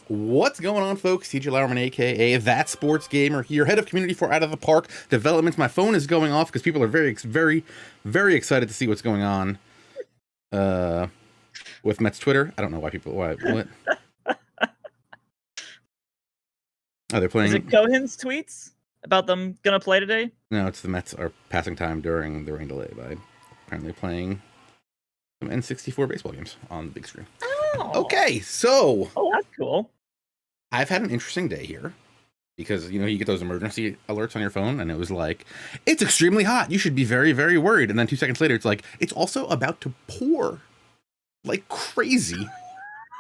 What's going on, folks? TJ Lauerman, aka That Sports Gamer here, head of community for Out of the Park Development. My phone is going off because people are very excited to see what's going on with Mets Twitter. I don't know what? Oh, they're playing. Is it Cohen's tweets about them gonna play today? No, it's the Mets are passing time during the rain delay by apparently playing some N64 baseball games on the big screen. Oh. Okay, so. Oh, that's cool. I've had an interesting day here because, you get those emergency alerts on your phone and it was like, it's extremely hot. You should be very, very worried. And then 2 seconds later, it's like, it's also about to pour like crazy.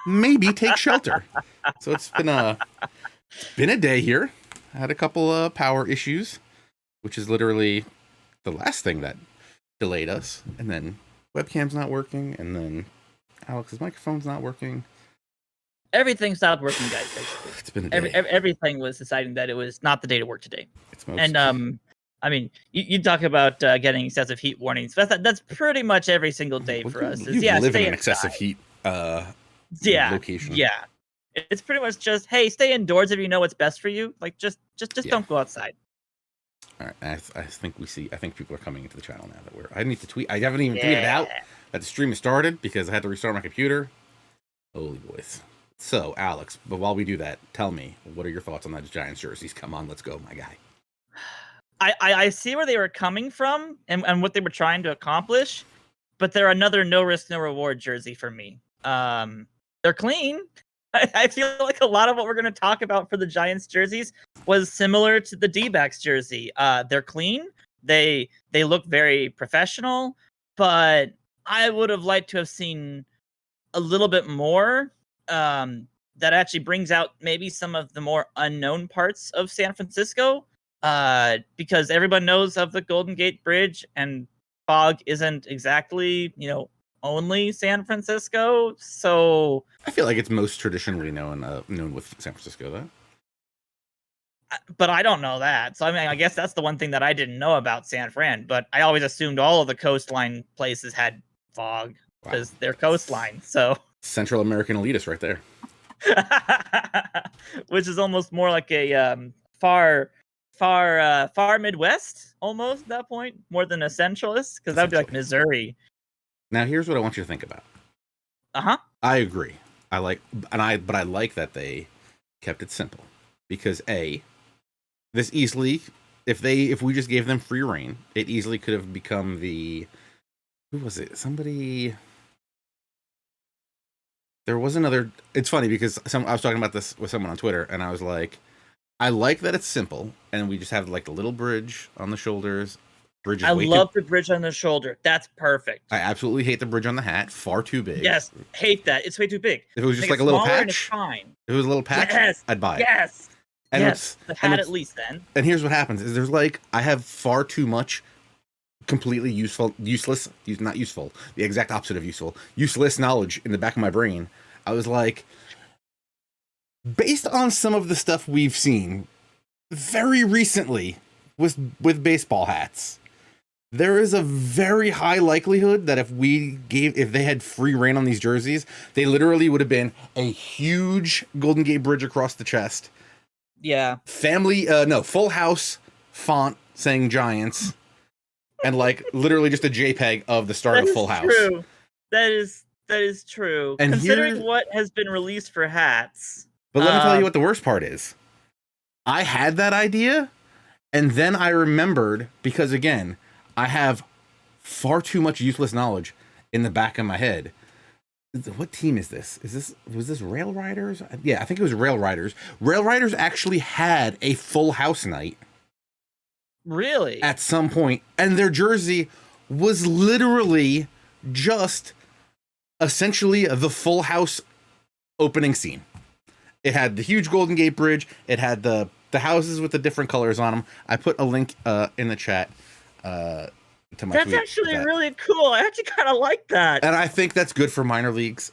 Maybe take shelter. So it's been a day here. I had a couple power issues, which is literally the last thing that delayed us. And then webcam's not working. And then Alex's microphone's not working. Everything stopped working, guys. Basically. It's been a day. Everything was deciding that it was not the day to work today. I mean, you talk about getting excessive heat warnings. That's pretty much every single day for us. You live in an excessive heat location. Yeah. It's pretty much just, hey, stay indoors if you know what's best for you. Like, just don't go outside. All right, I think people are coming into the channel now that I need to tweet. I haven't even tweeted out that the stream has started because I had to restart my computer. Holy boys. So, Alex, but while we do that, tell me, what are your thoughts on those Giants jerseys? Come on, let's go, my guy. I see where they were coming from and what they were trying to accomplish, but they're another no risk, no reward jersey for me. They're clean. I feel like a lot of what we're going to talk about for the Giants jerseys was similar to the D-backs jersey. They're clean. They look very professional, but I would have liked to have seen a little bit more that actually brings out maybe some of the more unknown parts of San Francisco, because everyone knows of the Golden Gate Bridge, and fog isn't exactly, only San Francisco. So I feel like it's most traditionally known with San Francisco, though. But I don't know that. So, I mean, I guess that's the one thing that I didn't know about San Fran, but I always assumed all of the coastline places had fog because they're coastline. So Central American elitist right there. Which is almost more like a far Midwest almost at that point, more than a centralist, because that would be like Missouri. Now, here's what I want you to think about. I agree. I like that they kept it simple because this easily, if we just gave them free reign, it easily could have become who was it? Somebody. There was another. It's funny because I was talking about this with someone on Twitter, and I was like, I like that it's simple, and we just have like the little bridge on the shoulders. I love the bridge on the shoulder. That's perfect. I absolutely hate the bridge on the hat. Far too big. Yes, hate that. It's way too big. If it was just like a little patch, if it was a little patch, I'd buy it. Yes. The hat at least then. And here's what happens: is there's I have far too much completely useless, not useful, the exact opposite of useful, useless knowledge in the back of my brain. I was like, based on some of the stuff we've seen very recently with baseball hats, there is a very high likelihood that if they had free reign on these jerseys, they literally would have been a huge Golden Gate Bridge across the chest. Yeah. Full house font saying Giants. And literally just a JPEG of the start of Full House. True. That is true. And considering what has been released for hats. But let me tell you what the worst part is. I had that idea, and then I remembered, because again, I have far too much useless knowledge in the back of my head. What team is this? Was this Rail Riders? Yeah, I think it was Rail Riders. Rail Riders actually had a Full House night. Really? At some point, and their jersey was literally just essentially the Full House opening scene. It had the huge Golden Gate Bridge. It had the houses with the different colors on them. I put a link in the chat to my That's actually really cool. I actually kind of like that. And I think that's good for minor leagues.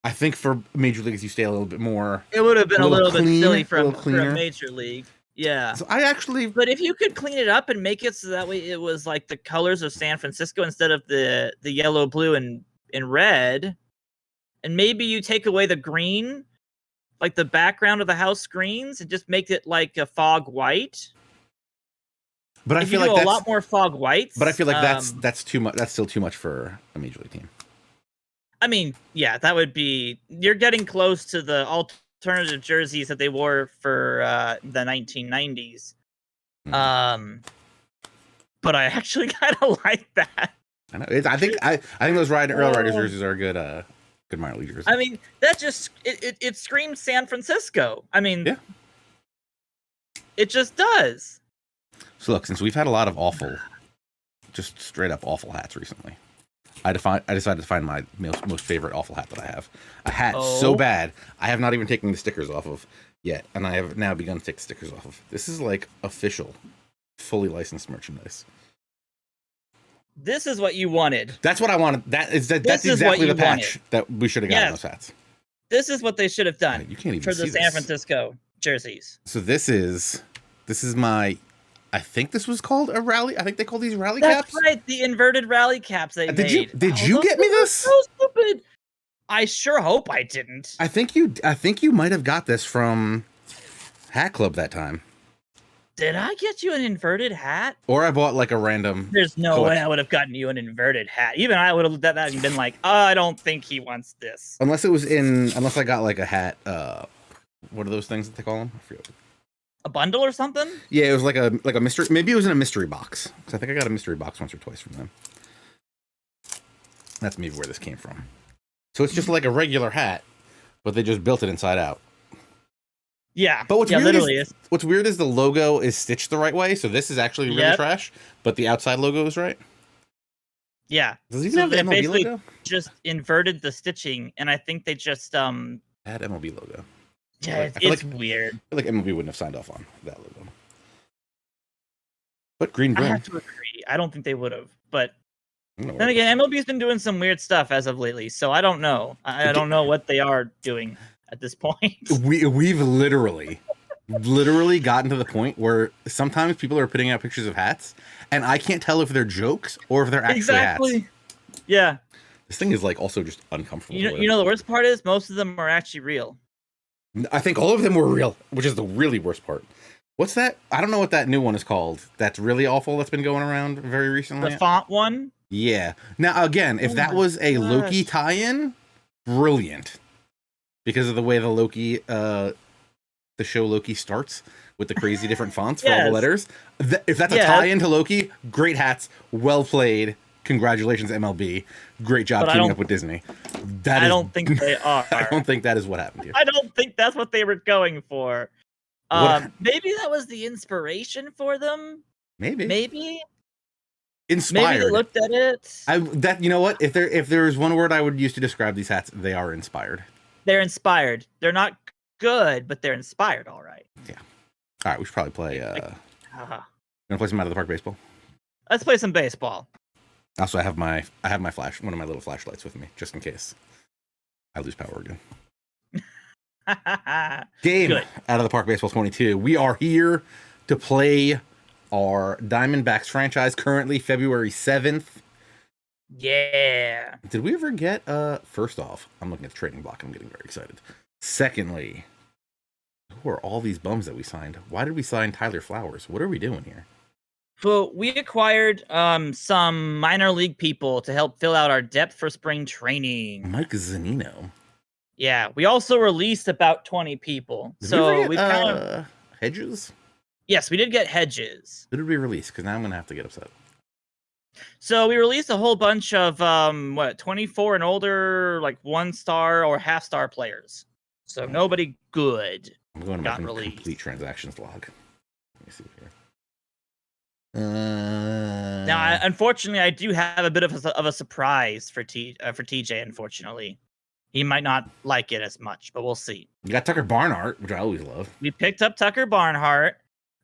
I think for major leagues, you stay a little bit more. It would have been a little bit silly for a major league. Yeah. So but if you could clean it up and make it so that way it was like the colors of San Francisco instead of the yellow, blue, and red, and maybe you take away the green like the background of the house screens and just make it like a fog white. But I If feel you like do a that's lot more fog whites. But I feel like that's too much. That's still too much for a major league team. I mean, yeah, that would be. You're getting close to the alternative jerseys that they wore for the 1990s. Mm. But I actually kind of like that. I know. I think those Earl Riders jerseys are good. Good minor league jerseys. I mean, that just it screams San Francisco. I mean, yeah, it just does. So look, since we've had a lot of awful, just straight up awful hats recently, I decided to find my most favorite awful hat that I have. A hat so bad I have not even taken the stickers off of yet, and I have now begun to take the stickers off of. This is like official, fully licensed merchandise. This is what you wanted. That's what I wanted. That's exactly the patch that we should have gotten those hats. This is what they should have done. You can't even for the see San this. Francisco jerseys. So this is my. I think this was called a rally. I think they call these rally That's caps. That's right. The inverted rally caps they made. Did you get me this? So stupid. I sure hope I didn't. I think you might have got this from Hat Club that time. Did I get you an inverted hat? Or I bought like a random. There's no way I would have gotten you an inverted hat. Even I would have looked at that and been like, I don't think he wants this. Unless I got like a hat. What are those things that they call them? I forget. A bundle or something? Yeah, it was like a mystery. Maybe it was in a mystery box. Because I think I got a mystery box once or twice from them. That's maybe where this came from. So it's just like a regular hat, but they just built it inside out. Yeah, but what's weird is the logo is stitched the right way, so this is actually really trash, but the outside logo is right. Yeah. Does he have the MLB logo? Just inverted the stitching, and I think they just had MLB logo. Yeah, it's weird. I feel like MLB wouldn't have signed off on that logo. But green brim. I have to agree. I don't think they would have, but then again, MLB's been doing some weird stuff as of lately, so I don't know. I don't know what they are doing at this point. We've literally gotten to the point where sometimes people are putting out pictures of hats, and I can't tell if they're jokes or if they're actually hats. Yeah. This thing is like also just uncomfortable. You know the worst part is most of them are actually real. I think all of them were real, which is the really worst part. What's that? I don't know what that new one is called. That's really awful. That's been going around very recently. The font one. Yeah. Now again, if that was a Loki tie-in, brilliant. Because of the way the Loki, the show Loki starts with the crazy different fonts for all the letters. If that's a tie-in to Loki, great hats, well played. Congratulations, MLB. Great job teaming up with Disney. I don't think they are. I don't think that is what happened here. I don't think that's what they were going for. Maybe that was the inspiration for them. Maybe. Inspired. Maybe they looked at it. You know what? If there's one word I would use to describe these hats, they are inspired. They're inspired. They're not good, but they're inspired, all right. Yeah. All right, we should probably play. Gonna play some out of the park baseball. Let's play some baseball. Also, I have my one of my little flashlights with me, just in case I lose power again. Game out of the park baseball 22. We are here to play our Diamondbacks franchise. Currently, February 7th. Yeah. Did we ever get first off, I'm looking at the trading block. I'm getting very excited. Secondly, who are all these bums that we signed? Why did we sign Tyler Flowers? What are we doing here? So we acquired some minor league people to help fill out our depth for spring training. Mike Zunino. Yeah, we also released about 20 people. Did we kind of Hedges? Yes, we did get Hedges. Who did we release? Because now I'm gonna have to get upset. So we released a whole bunch of 24 and older, like 1-star or half-star players. So nobody good. I'm going to my complete transactions log. Let me see here. Now, unfortunately, I do have a bit of a surprise for TJ. Unfortunately, he might not like it as much, but we'll see. You got Tucker Barnhart, which I always love. We picked up Tucker Barnhart,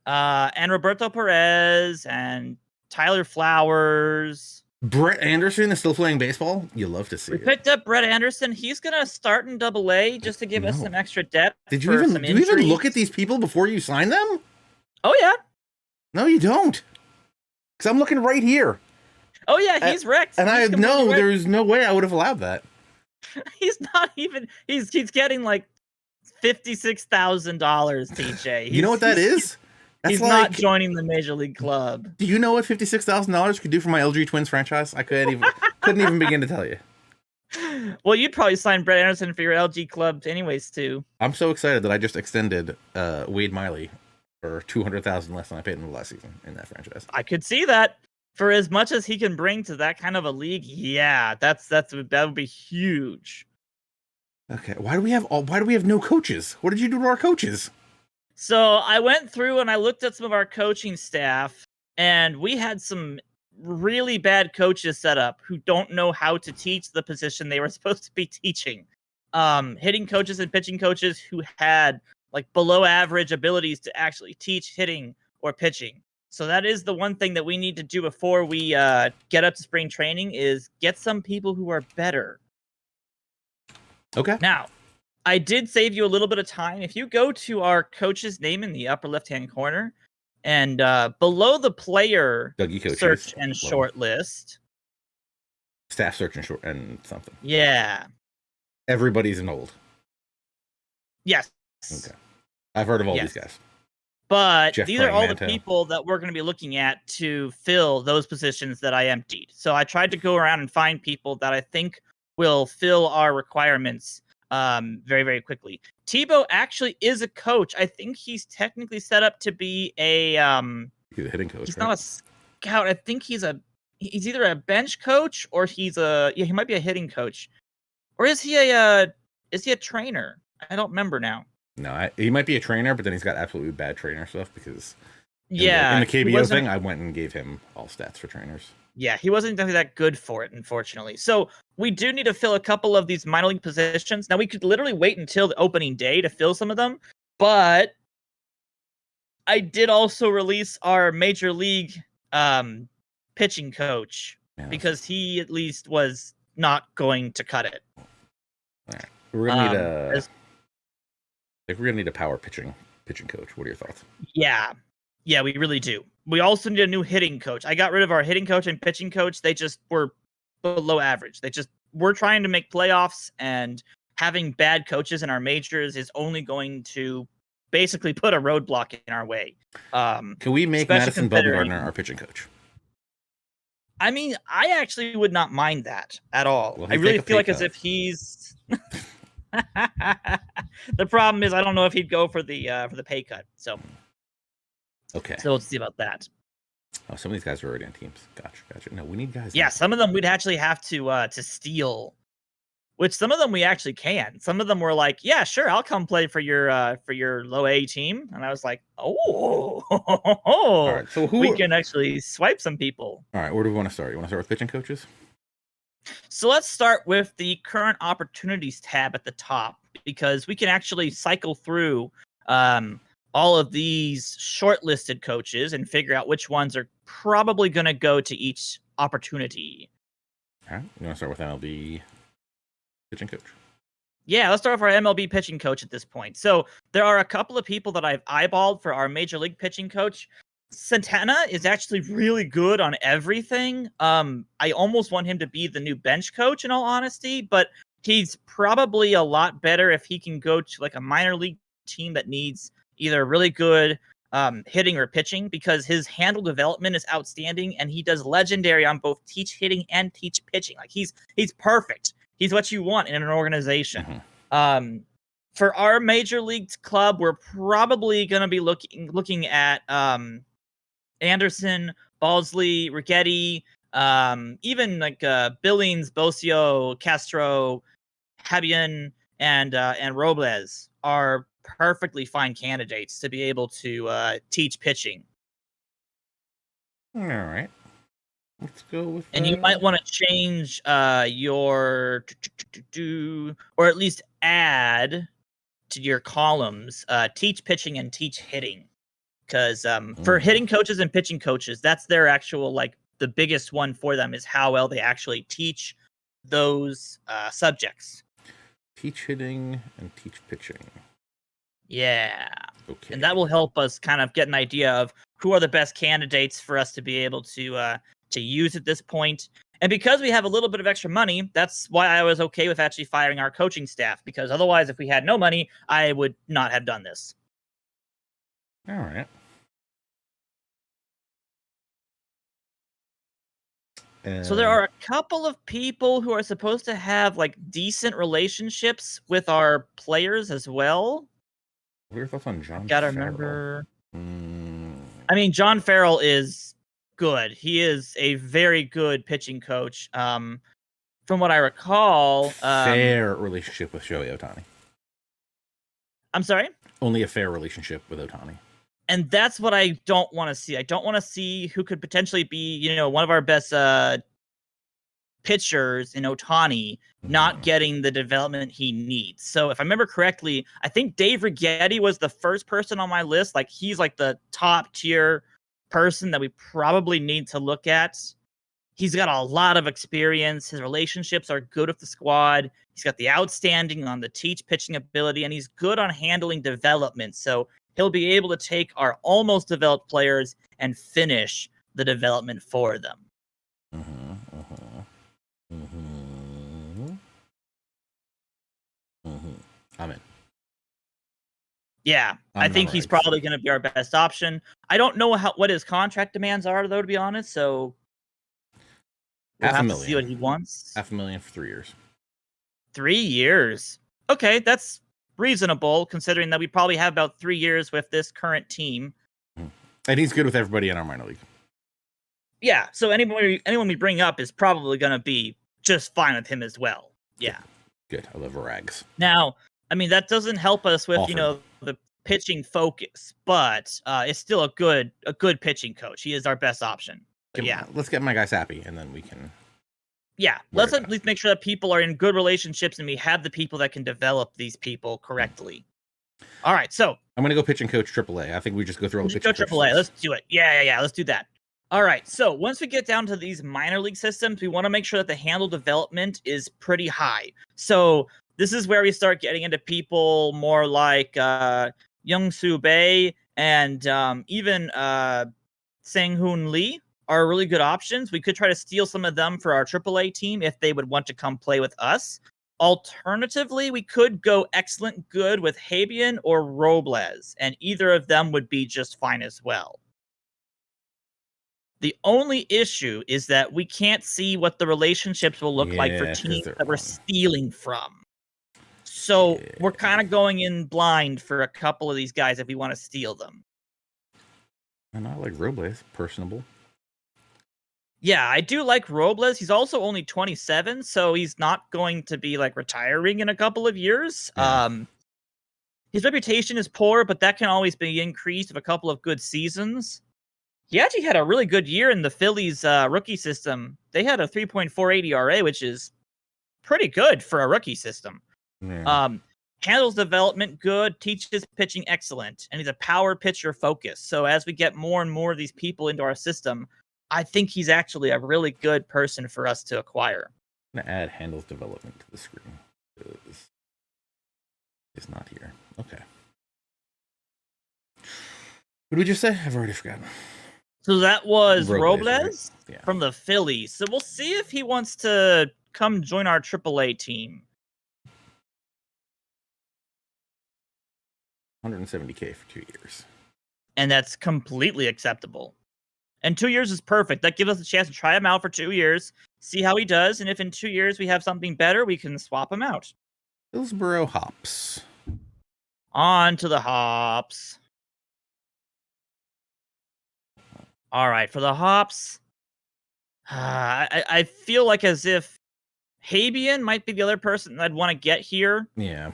and Roberto Perez, and Tyler Flowers. Brett Anderson is still playing baseball. You love to see it. We picked up Brett Anderson. He's gonna start in Double-A just to give us some extra depth. Did you even look at these people before you signed them? Oh yeah. No, you don't. Because I'm looking right here. Oh yeah, he's wrecked. And there's no way I would have allowed that. He's not even. He's getting like $56,000, TJ. You know what that is? That's He's like, not joining the major league club. do you know what $56,000 could do for my LG Twins franchise? I couldn't even begin to tell you. Well, you'd probably sign Brett Anderson for your LG club anyways, too. I'm so excited that I just extended Wade Miley for $200,000 less than I paid him last season in that franchise. I could see that. For as much as he can bring to that kind of a league, yeah, that would be huge. Okay, why do we have no coaches? What did you do to our coaches? So I went through and I looked at some of our coaching staff, and we had some really bad coaches set up who don't know how to teach the position they were supposed to be teaching. Hitting coaches and pitching coaches who had like below average abilities to actually teach hitting or pitching. So that is the one thing that we need to do before we get up to spring training is get some people who are better. Okay. Now, I did save you a little bit of time. If you go to our coach's name in the upper left-hand corner, and below the player search and short list, staff search and short and something. Yeah. Everybody's an old. Yes. Okay. I've heard of all these guys. But these are all the people that we're going to be looking at to fill those positions that I emptied. So I tried to go around and find people that I think will fill our requirements very, very quickly. Tebow actually is a coach. I think he's technically set up to be a he's a hitting coach. He's not a scout. I think he's either a bench coach or he might be a hitting coach. Or is he a trainer? I don't remember now. No, he might be a trainer, but then he's got absolutely bad trainer stuff because in the KBO thing, I went and gave him all stats for trainers. Yeah, he wasn't exactly that good for it, unfortunately. So we do need to fill a couple of these minor league positions. Now, we could literally wait until the opening day to fill some of them, but I did also release our major league pitching coach because he at least was not going to cut it. All right. We're gonna need a power pitching coach. What are your thoughts? Yeah, we really do. We also need a new hitting coach. I got rid of our hitting coach and pitching coach. They just were below average. We're trying to make playoffs, and having bad coaches in our majors is only going to basically put a roadblock in our way. Can we make Madison Bumgarner our pitching coach? I mean, I actually would not mind that at all. Well, I really feel like as if he's. The problem is I don't know if he'd go for the pay cut. So okay. So let's see about that. Oh, some of these guys are already on teams. Gotcha. No, we need guys. Yeah, some of them we'd actually have to steal. Which some of them we actually can. Some of them were like, yeah, sure, I'll come play for your low A team. And I was like, oh, all right, so we can actually swipe some people. All right, where do we want to start? You want to start with pitching coaches? So let's start with the current opportunities tab at the top, because we can actually cycle through all of these shortlisted coaches and figure out which ones are probably going to go to each opportunity. All right, you want to start with MLB pitching coach? Yeah, let's start with our MLB pitching coach at this point. So there are a couple of people that I've eyeballed for our major league pitching coach. Santana is actually really good on everything. I almost want him to be the new bench coach, in all honesty, but he's probably a lot better if he can go to like a minor league team that needs either really good hitting or pitching, because his handle development is outstanding and he does legendary on both teach hitting and teach pitching. Like he's perfect. He's what you want in an organization. Mm-hmm. For our major league club, we're probably going to be looking at Anderson, Balsley, Rigetti, even like Billings, Bocio, Castro, Habian, and Robles are perfectly fine candidates to be able to teach pitching. All right. Let's go with and you might want to change your or at least add to your columns teach pitching and teach hitting, because for hitting coaches and pitching coaches, that's their actual, like, the biggest one for them is how well they actually teach those subjects. Teach hitting and teach pitching. Yeah. Okay. And that will help us kind of get an idea of who are the best candidates for us to be able to use at this point. And because we have a little bit of extra money, that's why I was okay with actually firing our coaching staff. Because otherwise, if we had no money, I would not have done this. All right. So there are a couple of people who are supposed to have like decent relationships with our players as well. What are your thoughts on John? Gotta remember. I mean, John Farrell is good. He is a very good pitching coach. From what I recall, fair relationship with Shohei Ohtani. I'm sorry? Only a fair relationship with Ohtani. And that's what I don't want to see. I don't want to see who could potentially be, one of our best pitchers in Ohtani not getting the development he needs. So if I remember correctly, I think Dave Righetti was the first person on my list. Like he's like the top tier person that we probably need to look at. He's got a lot of experience. His relationships are good with the squad. He's got the outstanding on the teach pitching ability, and he's good on handling development. So he'll be able to take our almost developed players and finish the development for them. I'm in. Yeah, I think he's probably going to be our best option. I don't know what his contract demands are, though, to be honest. So we'll have to see what he wants. $500,000 for 3 years. 3 years. Okay, that's reasonable considering that we probably have about 3 years with this current team. And he's good with everybody in our minor league. Yeah, so anyone we bring up is probably going to be just fine with him as well. Yeah. Good. I love Rags. Now, I mean, that doesn't help us with, the pitching focus, but it's still a good pitching coach. He is our best option. But yeah. Let's get my guys happy, and then we can... Yeah, let's at least make sure that people are in good relationships and we have the people that can develop these people correctly. All right, so... I'm going to go pitch and coach AAA. I think we just go through all the pitching coaches. AAA, let's do it. Yeah, let's do that. All right, so once we get down to these minor league systems, we want to make sure that the handle development is pretty high. So this is where we start getting into people more like Young-Soo Bae and even Sang-Hoon Lee are really good options. We could try to steal some of them for our AAA team if they would want to come play with us. Alternatively, we could go excellent good with Habian or Robles, and either of them would be just fine as well. The only issue is that we can't see what the relationships will look like for teams that we're stealing from. So we're kind of going in blind for a couple of these guys if we want to steal them. And I like Robles, personable. Yeah, I do like Robles. He's also only 27, so he's not going to be like retiring in a couple of years. Yeah. His reputation is poor, but that can always be increased with a couple of good seasons. He actually had a really good year in the Phillies rookie system. They had a 3.48 ERA, which is pretty good for a rookie system. Yeah. Handles development good, teaches pitching excellent, and he's a power pitcher focus. So as we get more and more of these people into our system, I think he's actually a really good person for us to acquire. I'm going to add handles development to the screen. It's not here. Okay. What did we just say? I've already forgotten. So that was Robles right? From the Phillies. So we'll see if he wants to come join our AAA team. $170K for 2 years. And that's completely acceptable. And 2 years is perfect. That gives us a chance to try him out for 2 years, see how he does, and if in 2 years we have something better, we can swap him out. Hillsboro Hops. On to the Hops. All right, for the Hops, I feel like as if Habian might be the other person I'd want to get here. Yeah.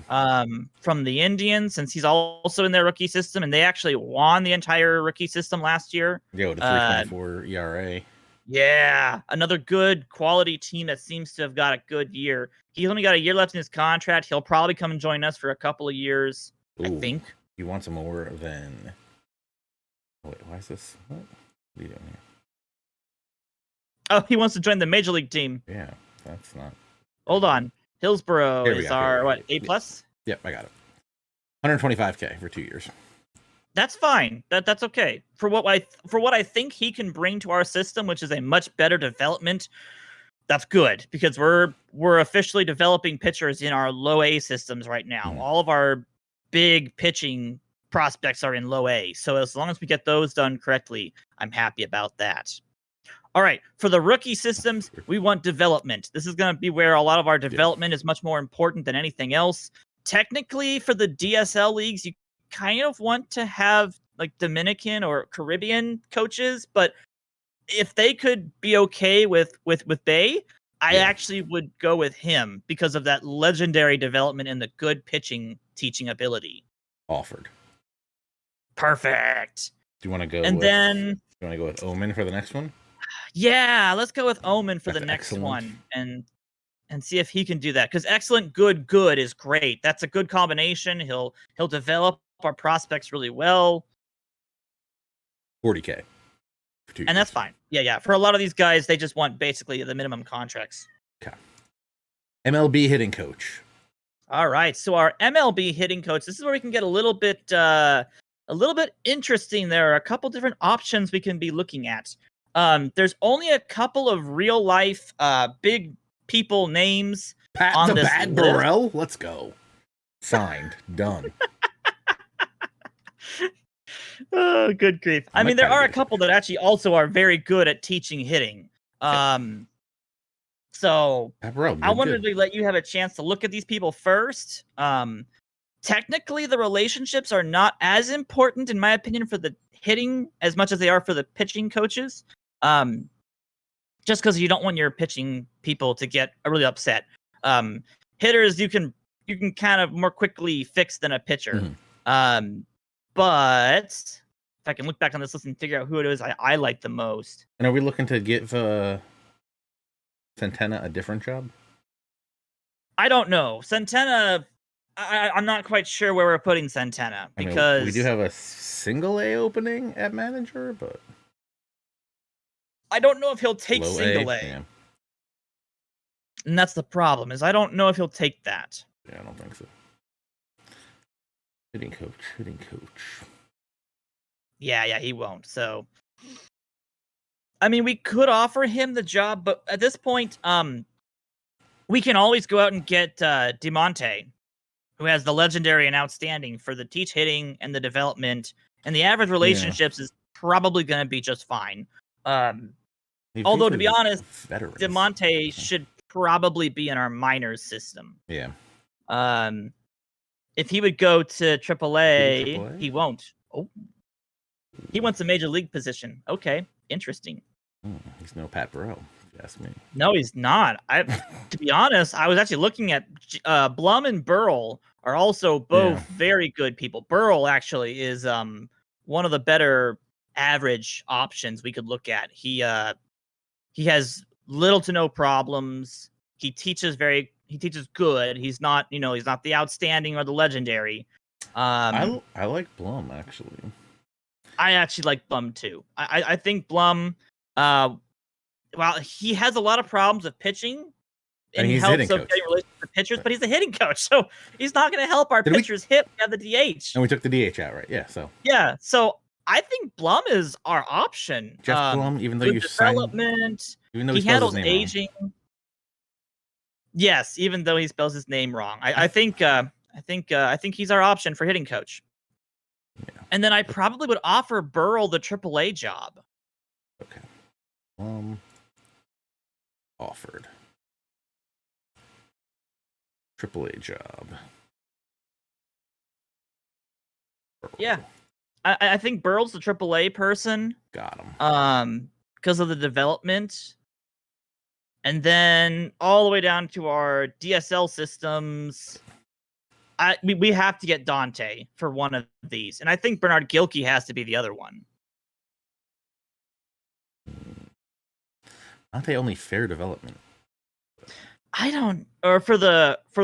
From the Indians, since he's also in their rookie system, and they actually won the entire rookie system last year. Yeah, with a 3.24 ERA. Yeah, another good quality team that seems to have got a good year. He's only got a year left in his contract. He'll probably come and join us for a couple of years, I think. He wants more than... Oh, wait, why is this... What are you doing here? Oh, he wants to join the Major League team. Yeah, that's not... Hold on. Hillsboro is our, what, A+? Yep, I got it. 125K for 2 years. That's fine. That's okay. For what I think he can bring to our system, which is a much better development That's good because we're officially developing pitchers in our low A systems right now. All of our big pitching prospects are in low A. So as long as we get those done correctly, I'm happy about that. All right, for the rookie systems, we want development. This is going to be where a lot of our development is much more important than anything else. Technically, for the DSL leagues, you kind of want to have like Dominican or Caribbean coaches, but if they could be okay with Bay, I actually would go with him because of that legendary development and the good pitching teaching ability. Offered. Perfect. Do you want to go? And then you want to go with Omen for the next one? Yeah, let's go with Omen for the next one and see if he can do that. Because excellent, good is great. That's a good combination. He'll develop our prospects really well. 40K. And that's fine. Yeah. For a lot of these guys, they just want basically the minimum contracts. Okay. MLB hitting coach. All right. So our MLB hitting coach, this is where we can get a little bit interesting. There are a couple different options we can be looking at. There's only a couple of real life big people names on this Pat list. Burrell? Let's go. Signed. Done. Oh, good grief. I mean, there are a couple that actually also are very good at teaching hitting. So I wanted to let you have a chance to look at these people first. Technically, the relationships are not as important, in my opinion, for the hitting as much as they are for the pitching coaches. Just because you don't want your pitching people to get really upset. Hitters, you can kind of more quickly fix than a pitcher. But if I can look back on this list and figure out who it is I like the most. And are we looking to give Centena a different job? I don't know. Centena, I'm not quite sure where we're putting Centena because we do have a single A opening at manager, but I don't know if he'll take single A. Yeah. And that's the problem, is I don't know if he'll take that. Yeah, I don't think so. Hitting coach. Yeah, he won't. So, I mean, we could offer him the job, but at this point, we can always go out and get DeMonte, who has the legendary and outstanding for the teach hitting and the development, and the average relationships is probably going to be just fine. Although, to be honest, DeMonte should probably be in our minors system. Yeah. If he would go to AAA, he won't. Oh, he wants a major league position. Okay, interesting. He's no Pat Burrell, if you ask me. No, he's not. To be honest, I was actually looking at Blum and Burrell are also both very good people. Burrell actually is one of the better average options we could look at. He has little to no problems. He teaches good. He's not, he's not the outstanding or the legendary. I like Blum, actually. I actually like Blum too. I think Blum, well, he has a lot of problems with pitching, and he helps getting relations with pitchers, but he's a hitting coach, so he's not going to help our pitchers hit. We have the DH, and we took the DH out, right? Yeah. So I think Blum is our option. Jeff Blum, even though you development, even though he handles aging. Wrong. Yes, even though he spells his name wrong. I think he's our option for hitting coach. Yeah. And then I probably would offer Burrell the AAA job. Okay. Offered. AAA job. Burrell. Yeah. I think Burrell's the AAA person. Got him. Because of the development. And then all the way down to our DSL systems, we have to get Dante for one of these. And I think Bernard Gilkey has to be the other one. Dante only fair development. For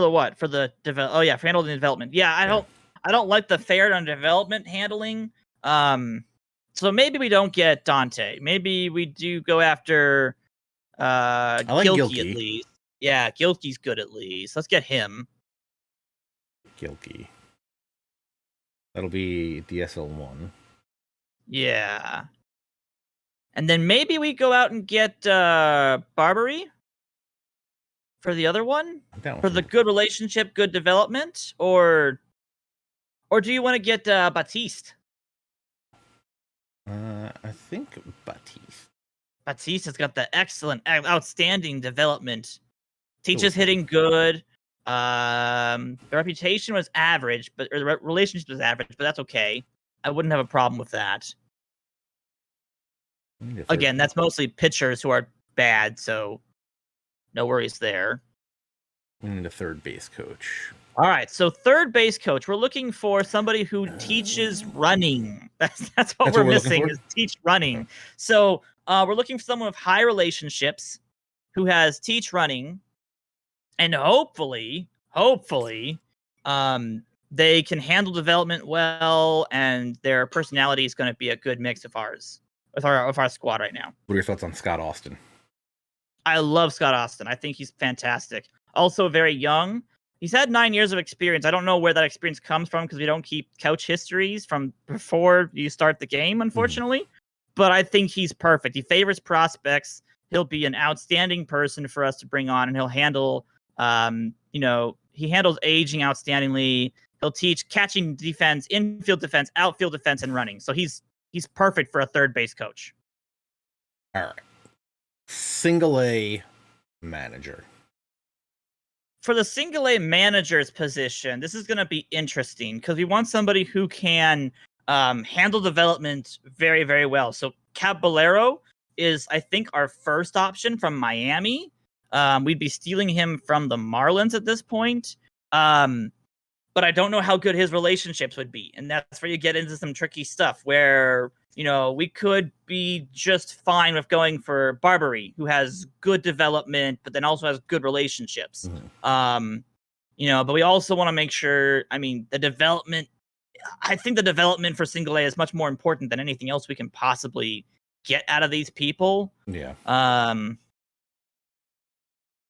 what? For the for handling development. Yeah, I don't like the fair on development handling. So maybe we don't get Dante. Maybe we do go after I like Gilkey at least. Yeah, Gilkey's good at least. Let's get him. Gilkey. That'll be DSL1. Yeah. And then maybe we go out and get Barbary. For the other one? That For one's the good relationship, good development, or do you want to get Batiste? I think Batiste. Batiste has got the excellent, outstanding development. Teaches Cool. hitting good. The reputation was average, but or the relationship was average, but that's okay. I wouldn't have a problem with that. Again, that's mostly pitchers who are bad, so no worries there. We need a third base coach. All right, so third base coach. We're looking for somebody who teaches running. That's what we're missing is teach running. Okay. So we're looking for someone with high relationships who has teach running, and hopefully, they can handle development well, and their personality is going to be a good mix of ours with our squad right now. What are your thoughts on Scott Austin? I love Scott Austin. I think he's fantastic. Also very young. He's had 9 years of experience. I don't know where that experience comes from because we don't keep couch histories from before you start the game, unfortunately. But I think he's perfect. He favors prospects. He'll be an outstanding person for us to bring on, and he'll handle, he handles aging outstandingly. He'll teach catching defense, infield defense, outfield defense, and running. So he's perfect for a third base coach. All right. Single A manager. For the single A manager's position, this is going to be interesting because we want somebody who can handle development very, very well. So Caballero is, I think, our first option from Miami. We'd be stealing him from the Marlins at this point. But I don't know how good his relationships would be. And that's where you get into some tricky stuff where, we could be just fine with going for Barbary, who has good development, but then also has good relationships. But we also want to make sure, the development, I think the development for single A is much more important than anything else we can possibly get out of these people. Yeah.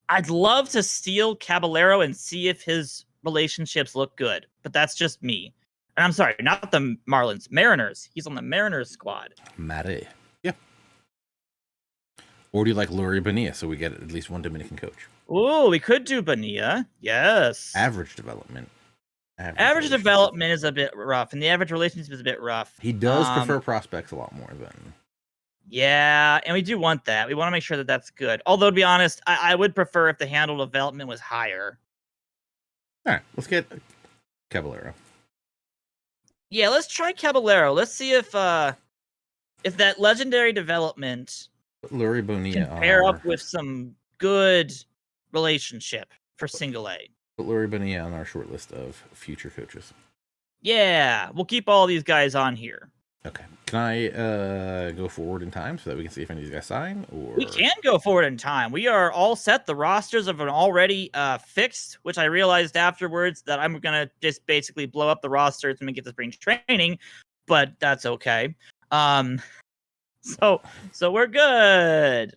I'd love to steal Caballero and see if his relationships look good, but that's just me. And I'm sorry, not the Marlins, Mariners. He's on the Mariners squad. Mare. Yeah. Or do you like Lurie Bonilla so we get at least one Dominican coach? Oh, we could do Bonilla. Yes. Average development. Average development is a bit rough, and the average relationship is a bit rough. He does prefer prospects a lot more than. Yeah, and we do want that. We want to make sure that that's good. Although, to be honest, I would prefer if the handle development was higher. All right, let's get Caballero. Yeah, let's try Caballero. Let's see if that legendary development Lurie Bonilla can pair up with some good relationship for single A. Put Lurie Bonilla on our short list of future coaches. Yeah, we'll keep all these guys on here. Okay. Can I go forward in time so that we can see if any of these guys sign? Or we can go forward in time. We are all set. The rosters have been already fixed, which I realized afterwards that I'm gonna just basically blow up the rosters and get to spring training, but that's okay. So we're good.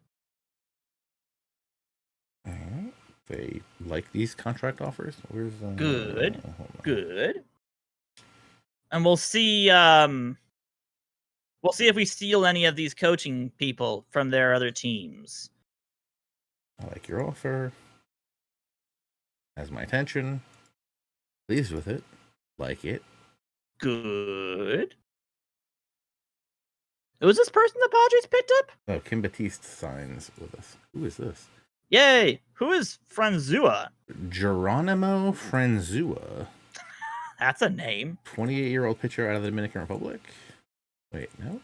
All right. They like these contract offers. Where's good? Good. And we'll see. We'll see if we steal any of these coaching people from their other teams. I like your offer. Has my attention. Pleased with it. Like it. Good. Was this person the Padres picked up? Oh, Kim Batiste signs with us. Who is this? Yay! Who is Franzua? Geronimo Franzua. That's a name. 28-year-old pitcher out of the Dominican Republic. Wait, no?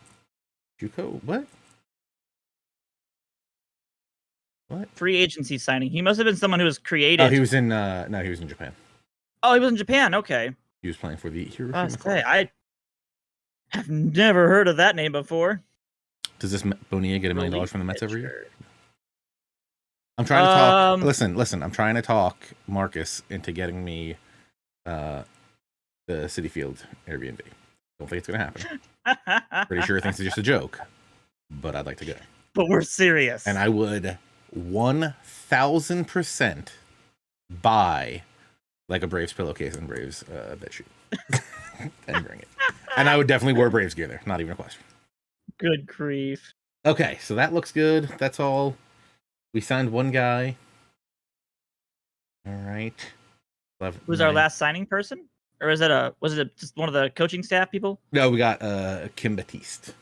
Juco? What? Free agency signing. He must have been someone who was created. Oh, he was in he was in Japan. Oh, he was in Japan. Okay. He was playing for the Hiroshima. I have never heard of that name before. Does this Bonilla get $1 million from the Mets every year? I'm trying to talk. Listen. I'm trying to talk Marcus into getting me the Citi Field Airbnb. Don't think it's gonna happen. Pretty sure he thinks it's just a joke, but I'd like to go. But we're serious, and I would 1,000% buy like a Braves pillowcase and Braves bedsheet and bring it. And I would definitely wear Braves gear there. Not even a question. Good grief. Okay, so that looks good. That's all. We signed one guy. All right. Who's our last signing person? Or was it just one of the coaching staff people? No, we got Kim Batiste.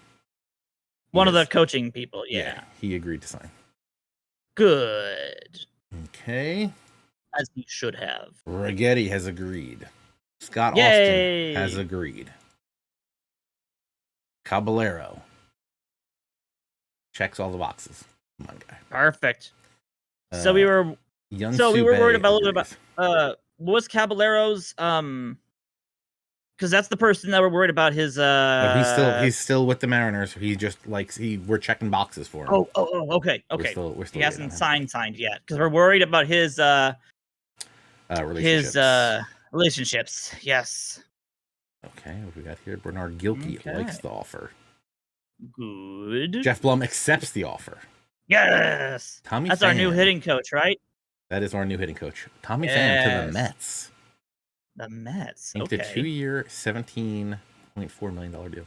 One of the coaching people, yeah. He agreed to sign. Good. Okay. As he should have. Righetti has agreed. Scott Yay! Austin has agreed. Caballero checks all the boxes. Come on, guy. Perfect. So we were worried about a little bit about what was Caballero's because that's the person that we're worried about his he's still with the Mariners. He just likes we're checking boxes for him. Okay. We're still he hasn't signed yet because we're worried about his relationships. Yes. Okay, what we got here? Bernard Gilkey likes the offer. Good. Jeff Blum accepts the offer. Yes. That's our new hitting coach, right? That is our new hitting coach. Tommy Pham to the Mets. The Mets. Inked a 2-year, $17.4 million deal. Can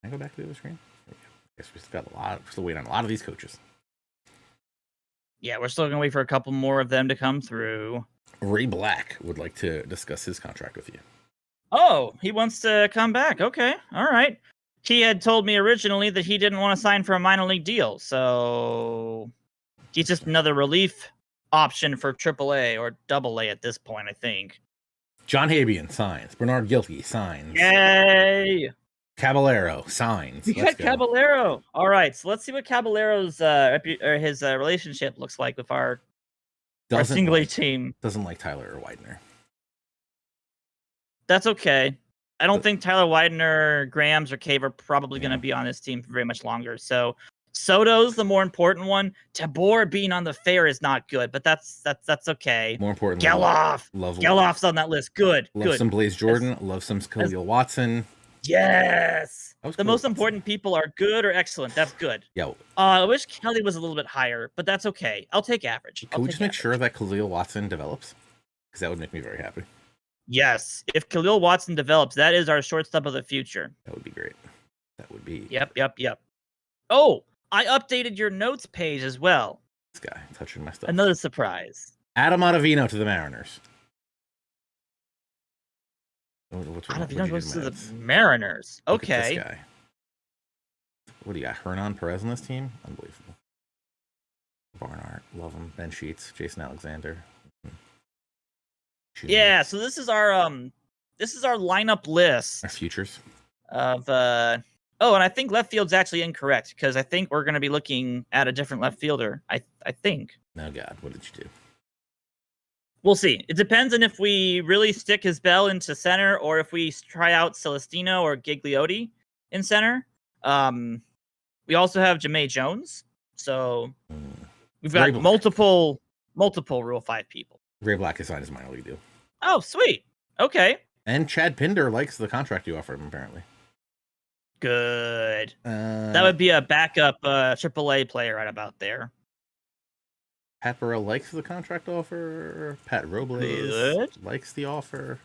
I go back to the other screen? I guess we still got we're still waiting on a lot of these coaches. Yeah, we're still gonna wait for a couple more of them to come through. Ray Black would like to discuss his contract with you. Oh, he wants to come back. Okay, all right. He had told me originally that he didn't want to sign for a minor league deal, so he's just another relief option for AAA or AA at this point, I think. John Habian signs. Bernard Gilkey signs. Yay! Caballero signs. We got Caballero. All right, so let's see what Caballero's his relationship looks like with our single A team. Doesn't like Tyler or Widener. That's okay. I don't think Tyler Widener, Grams, or Cave are probably going to be on this team for very much longer. So Soto's the more important one. Tabor being on the fair is not good, but that's okay. More importantly, Geloff's on that list. Good. Love some Blaze Jordan. Love some Khalil Watson. Yes. The most important people are good or excellent. That's good. Yeah. I wish Kelly was a little bit higher, but that's okay. I'll take average. Can we just make sure that Khalil Watson develops? Because that would make me very happy. Yes. If Khalil Watson develops, that is our shortstop of the future. That would be great. That would be. Yep. Oh, I updated your notes page as well. This guy touching my stuff. Another surprise. Adam Ottavino to the Mariners. Ottavino goes to the Mariners. Okay. This guy. What do you got? Hernan Perez on this team? Unbelievable. Barnhart, love him. Ben Sheets, Jason Alexander. Yeah, so this is our lineup list. Our futures. Of and I think left field's actually incorrect because I think we're gonna be looking at a different left fielder. I think. Oh God, what did you do? We'll see. It depends on if we really stick his bell into center or if we try out Celestino or Gigliotti in center. We also have Jamae Jones, so we've got multiple Rule 5 people. Ray Black has signed his minor league deal. Oh, sweet. Okay. And Chad Pinder likes the contract you offered him, apparently. Good. That would be a backup AAA player right about there. Pat Burrell likes the contract offer. Pat Robles likes the offer.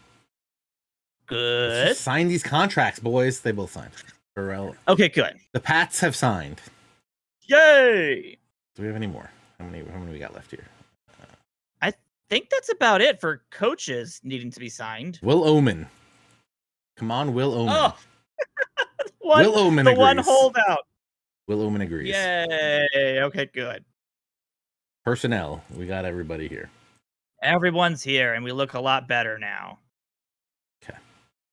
Good. Sign these contracts, boys. They both signed. Burrell. Okay, good. The Pats have signed. Yay! Do we have any more? How many we got left here? I think that's about it for coaches needing to be signed. Will Omen. Come on, Will Omen. Oh. Will Omen agrees. The one holdout. Will Omen agrees. Yay. Okay, good. Personnel. We got everybody here. Everyone's here, and we look a lot better now. Okay.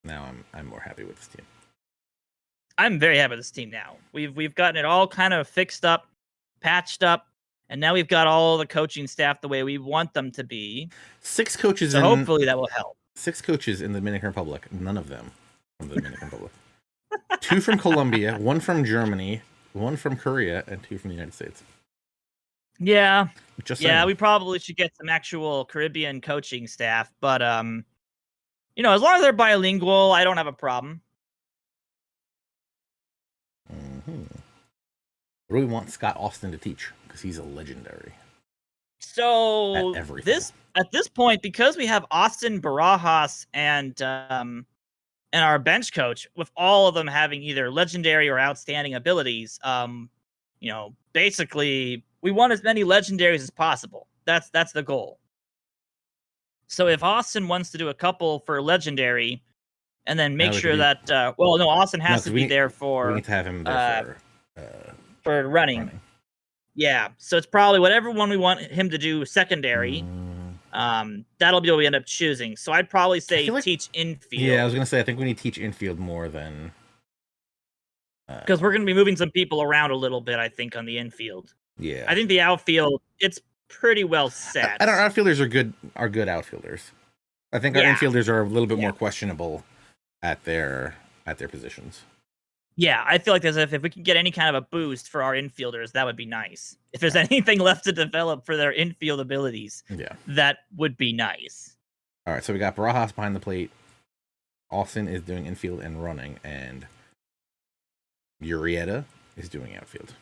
Now I'm more happy with this team. I'm very happy with this team now. We've gotten it all kind of fixed up, patched up, and now we've got all the coaching staff the way we want them to be. 6 coaches. So hopefully that will help. 6 coaches in the Dominican Republic. None of them from the Dominican Republic. 2 from Colombia, 1 from Germany, 1 from Korea, and 2 from the United States. Yeah. Just saying. We probably should get some actual Caribbean coaching staff, but as long as they're bilingual, I don't have a problem. Mm-hmm. What do we want Scott Austin to teach? Because he's a legendary. So at everything. At this point, because we have Austin, Barajas, and our bench coach, with all of them having either legendary or outstanding abilities, basically we want as many legendaries as possible. That's the goal. So if Austin wants to do a couple for legendary, and then make sure that Austin has to be there for. We need to have him there for running. Yeah, so it's probably whatever one we want him to do secondary. That'll be what we end up choosing. So I'd probably say teach infield. Yeah, I was gonna say I think we need to teach infield more than because we're gonna be moving some people around a little bit. I think on the infield. Yeah, I think the outfield it's pretty well set. And our outfielders are good outfielders. I think our infielders are a little bit more questionable at their positions. Yeah, I feel like if we can get any kind of a boost for our infielders, that would be nice. If there's anything left to develop for their infield abilities, that would be nice. All right, so we got Barajas behind the plate. Austin is doing infield and running, and Urieta is doing outfield.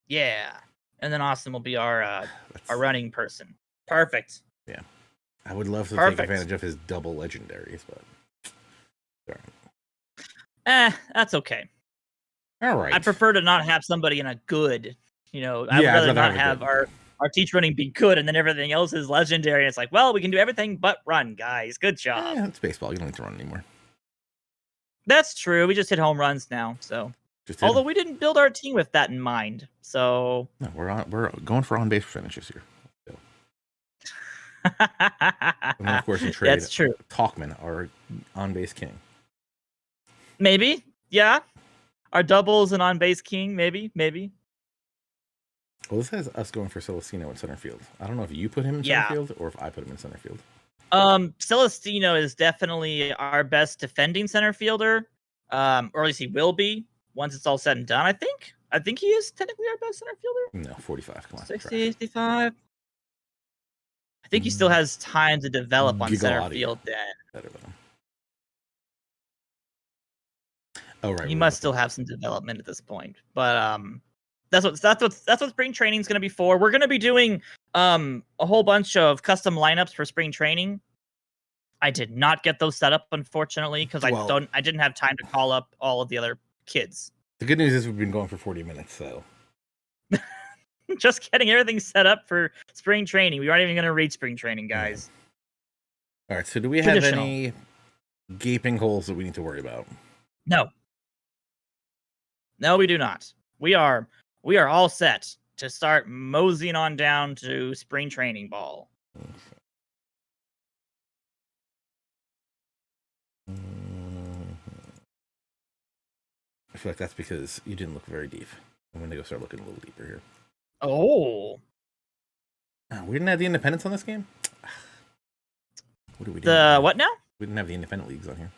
Yeah, and then Austin will be our running person. Perfect. Yeah, I would love to take advantage of his double legendaries, but. That's okay. All right. I prefer to not have somebody in a good, I'd rather not have our teach running be good and then everything else is legendary. And it's like, well, we can do everything but run, guys. Good job. Yeah, it's baseball. You don't need to run anymore. That's true. We just hit home runs now, so. Although we didn't build our team with that in mind, so. No, we're going for on base percentages here. And then, of course, in trade, that's true. Talkman, our on base king. Maybe, yeah. Our doubles and on base king, maybe. Well, this has us going for Celestino in center field. I don't know if you put him in center field or if I put him in center field. Celestino is definitely our best defending center fielder, or at least he will be once it's all said and done. I think he is technically our best center fielder. No, 45. Come on, 60, 55. I think he still has time to develop on center field. Then. Better than him. Oh right, he must still have some development at this point, but that's what spring training is going to be for. We're going to be doing a whole bunch of custom lineups for spring training. I did not get those set up, unfortunately, because I didn't have time to call up all of the other kids. The good news is we've been going for 40 minutes, so just getting everything set up for spring training. We aren't even going to reach spring training, guys. All right, so do we have any gaping holes that we need to worry about? No, we do not. We are all set to start moseying on down to spring training ball. I feel like that's because you didn't look very deep. I'm going to go start looking a little deeper here. Oh. We didn't have the independents on this game? What did we do? What now? We didn't have the independent leagues on here.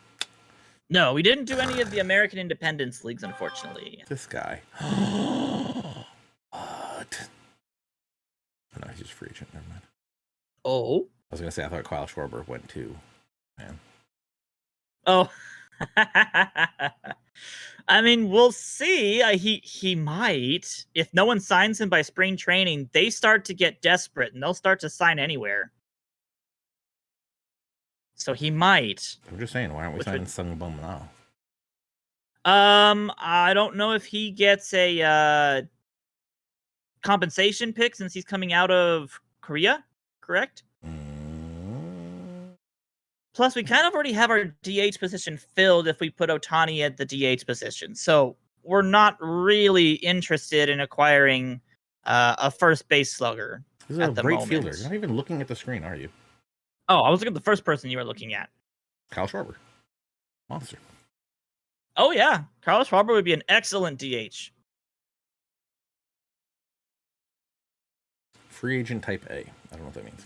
No, we didn't do any of the American Independence Leagues, unfortunately. This guy. What? Oh, no, he's just free agent. Never mind. Oh? I was going to say, I thought Kyle Schwarber went too. Man. Oh. I mean, we'll see. He might. If no one signs him by spring training, they start to get desperate, and they'll start to sign anywhere. So he might. I'm just saying, why aren't we signing Sung Bum now? I don't know if he gets a compensation pick since he's coming out of Korea, correct? Plus, we kind of already have our DH position filled if we put Ohtani at the DH position. So we're not really interested in acquiring a first base slugger. This is a great fielder. You're not even looking at the screen, are you? Oh, I was looking at the first person you were looking at. Kyle Schwarber. Monster. Oh, yeah. Kyle Schwarber would be an excellent DH. Free agent type A. I don't know what that means.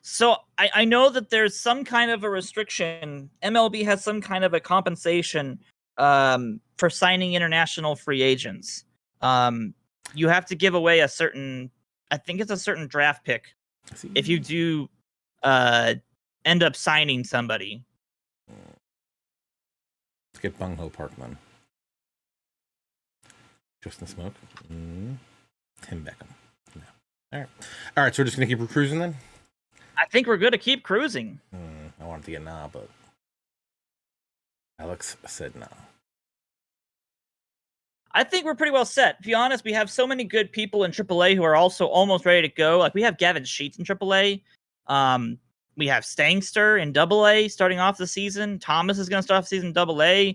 So I know that there's some kind of a restriction. MLB has some kind of a compensation for signing international free agents. You have to give away I think it's a certain draft pick if you do end up signing somebody. Let's get Bung Ho Park then. Justin Smoke. Tim Beckham. No. All right. So we're just gonna keep cruising then. I think we're good to keep cruising. I wanted to get nah, but Alex said nah. I think we're pretty well set. To be honest, we have so many good people in AAA who are also almost ready to go. Like we have Gavin Sheets in AAA. We have Stangster in AA starting off the season. Thomas is going to start off the season in AA.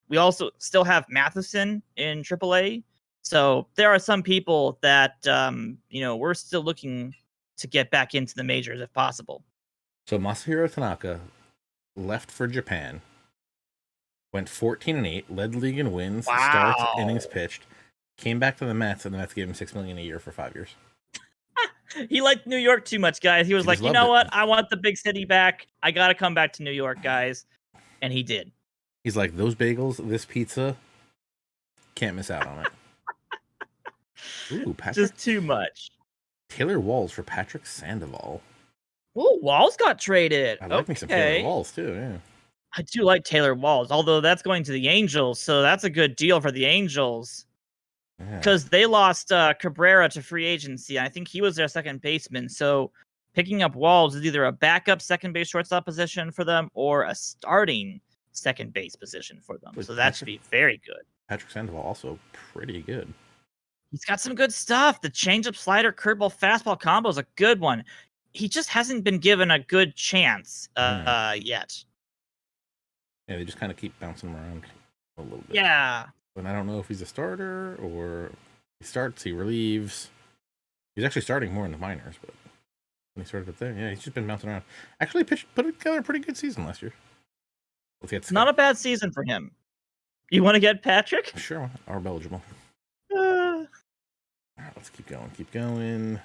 We also still have Matheson in AAA. So there are some people that we're still looking to get back into the majors if possible. So Masahiro Tanaka left for Japan, went 14-8, led the league in wins, starts, innings pitched, came back to the Mets, and the Mets gave him $6 million a year for 5 years. He liked New York too much, guys. He was like, you know what? I want the big city back. I got to come back to New York, guys. And he did. He's like, those bagels, this pizza, can't miss out on it. Ooh, Patrick. Just too much. Taylor Walls for Patrick Sandoval. Oh, Walls got traded. I like me some Taylor Walls, too, yeah. I do like Taylor Walls, although that's going to the Angels, so that's a good deal for the Angels. Because they lost Cabrera to free agency. I think he was their second baseman. So picking up Walls is either a backup second base shortstop position for them or a starting second base position for them. So that should be very good. Patrick Sandoval also pretty good. He's got some good stuff. The changeup, slider, curveball, fastball combo is a good one. He just hasn't been given a good chance yet. Yeah, they just kind of keep bouncing him around a little bit. Yeah. And I don't know if he's a starter or he starts, he relieves. He's actually starting more in the minors, but when he started up there, yeah, he's just been bouncing around. Actually, put together a pretty good season last year. Not a bad season for him. You want to get Patrick? Sure, ARB eligible. All right, let's keep going. Keep going.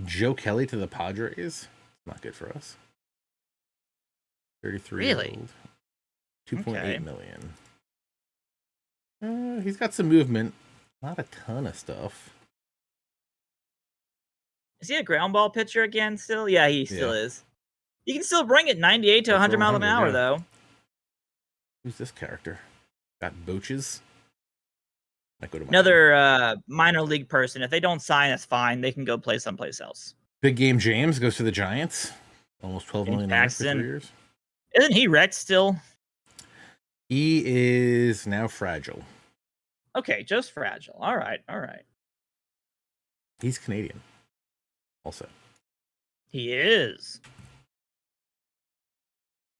Joe Kelly to the Padres. Not good for us. 33 really? 2.8 million. He's got some movement. Not a ton of stuff. Is he a ground ball pitcher again still? Yeah, he still is. You can still bring it 98 to 100 miles an hour, though. Who's this character? Got Boches. Another minor league person. If they don't sign, that's fine. They can go play someplace else. Big Game James goes to the Giants. Almost $12 million for 3 years. Isn't he wrecked still? He is now fragile. Okay, just fragile. All right. He's Canadian. Also. He is.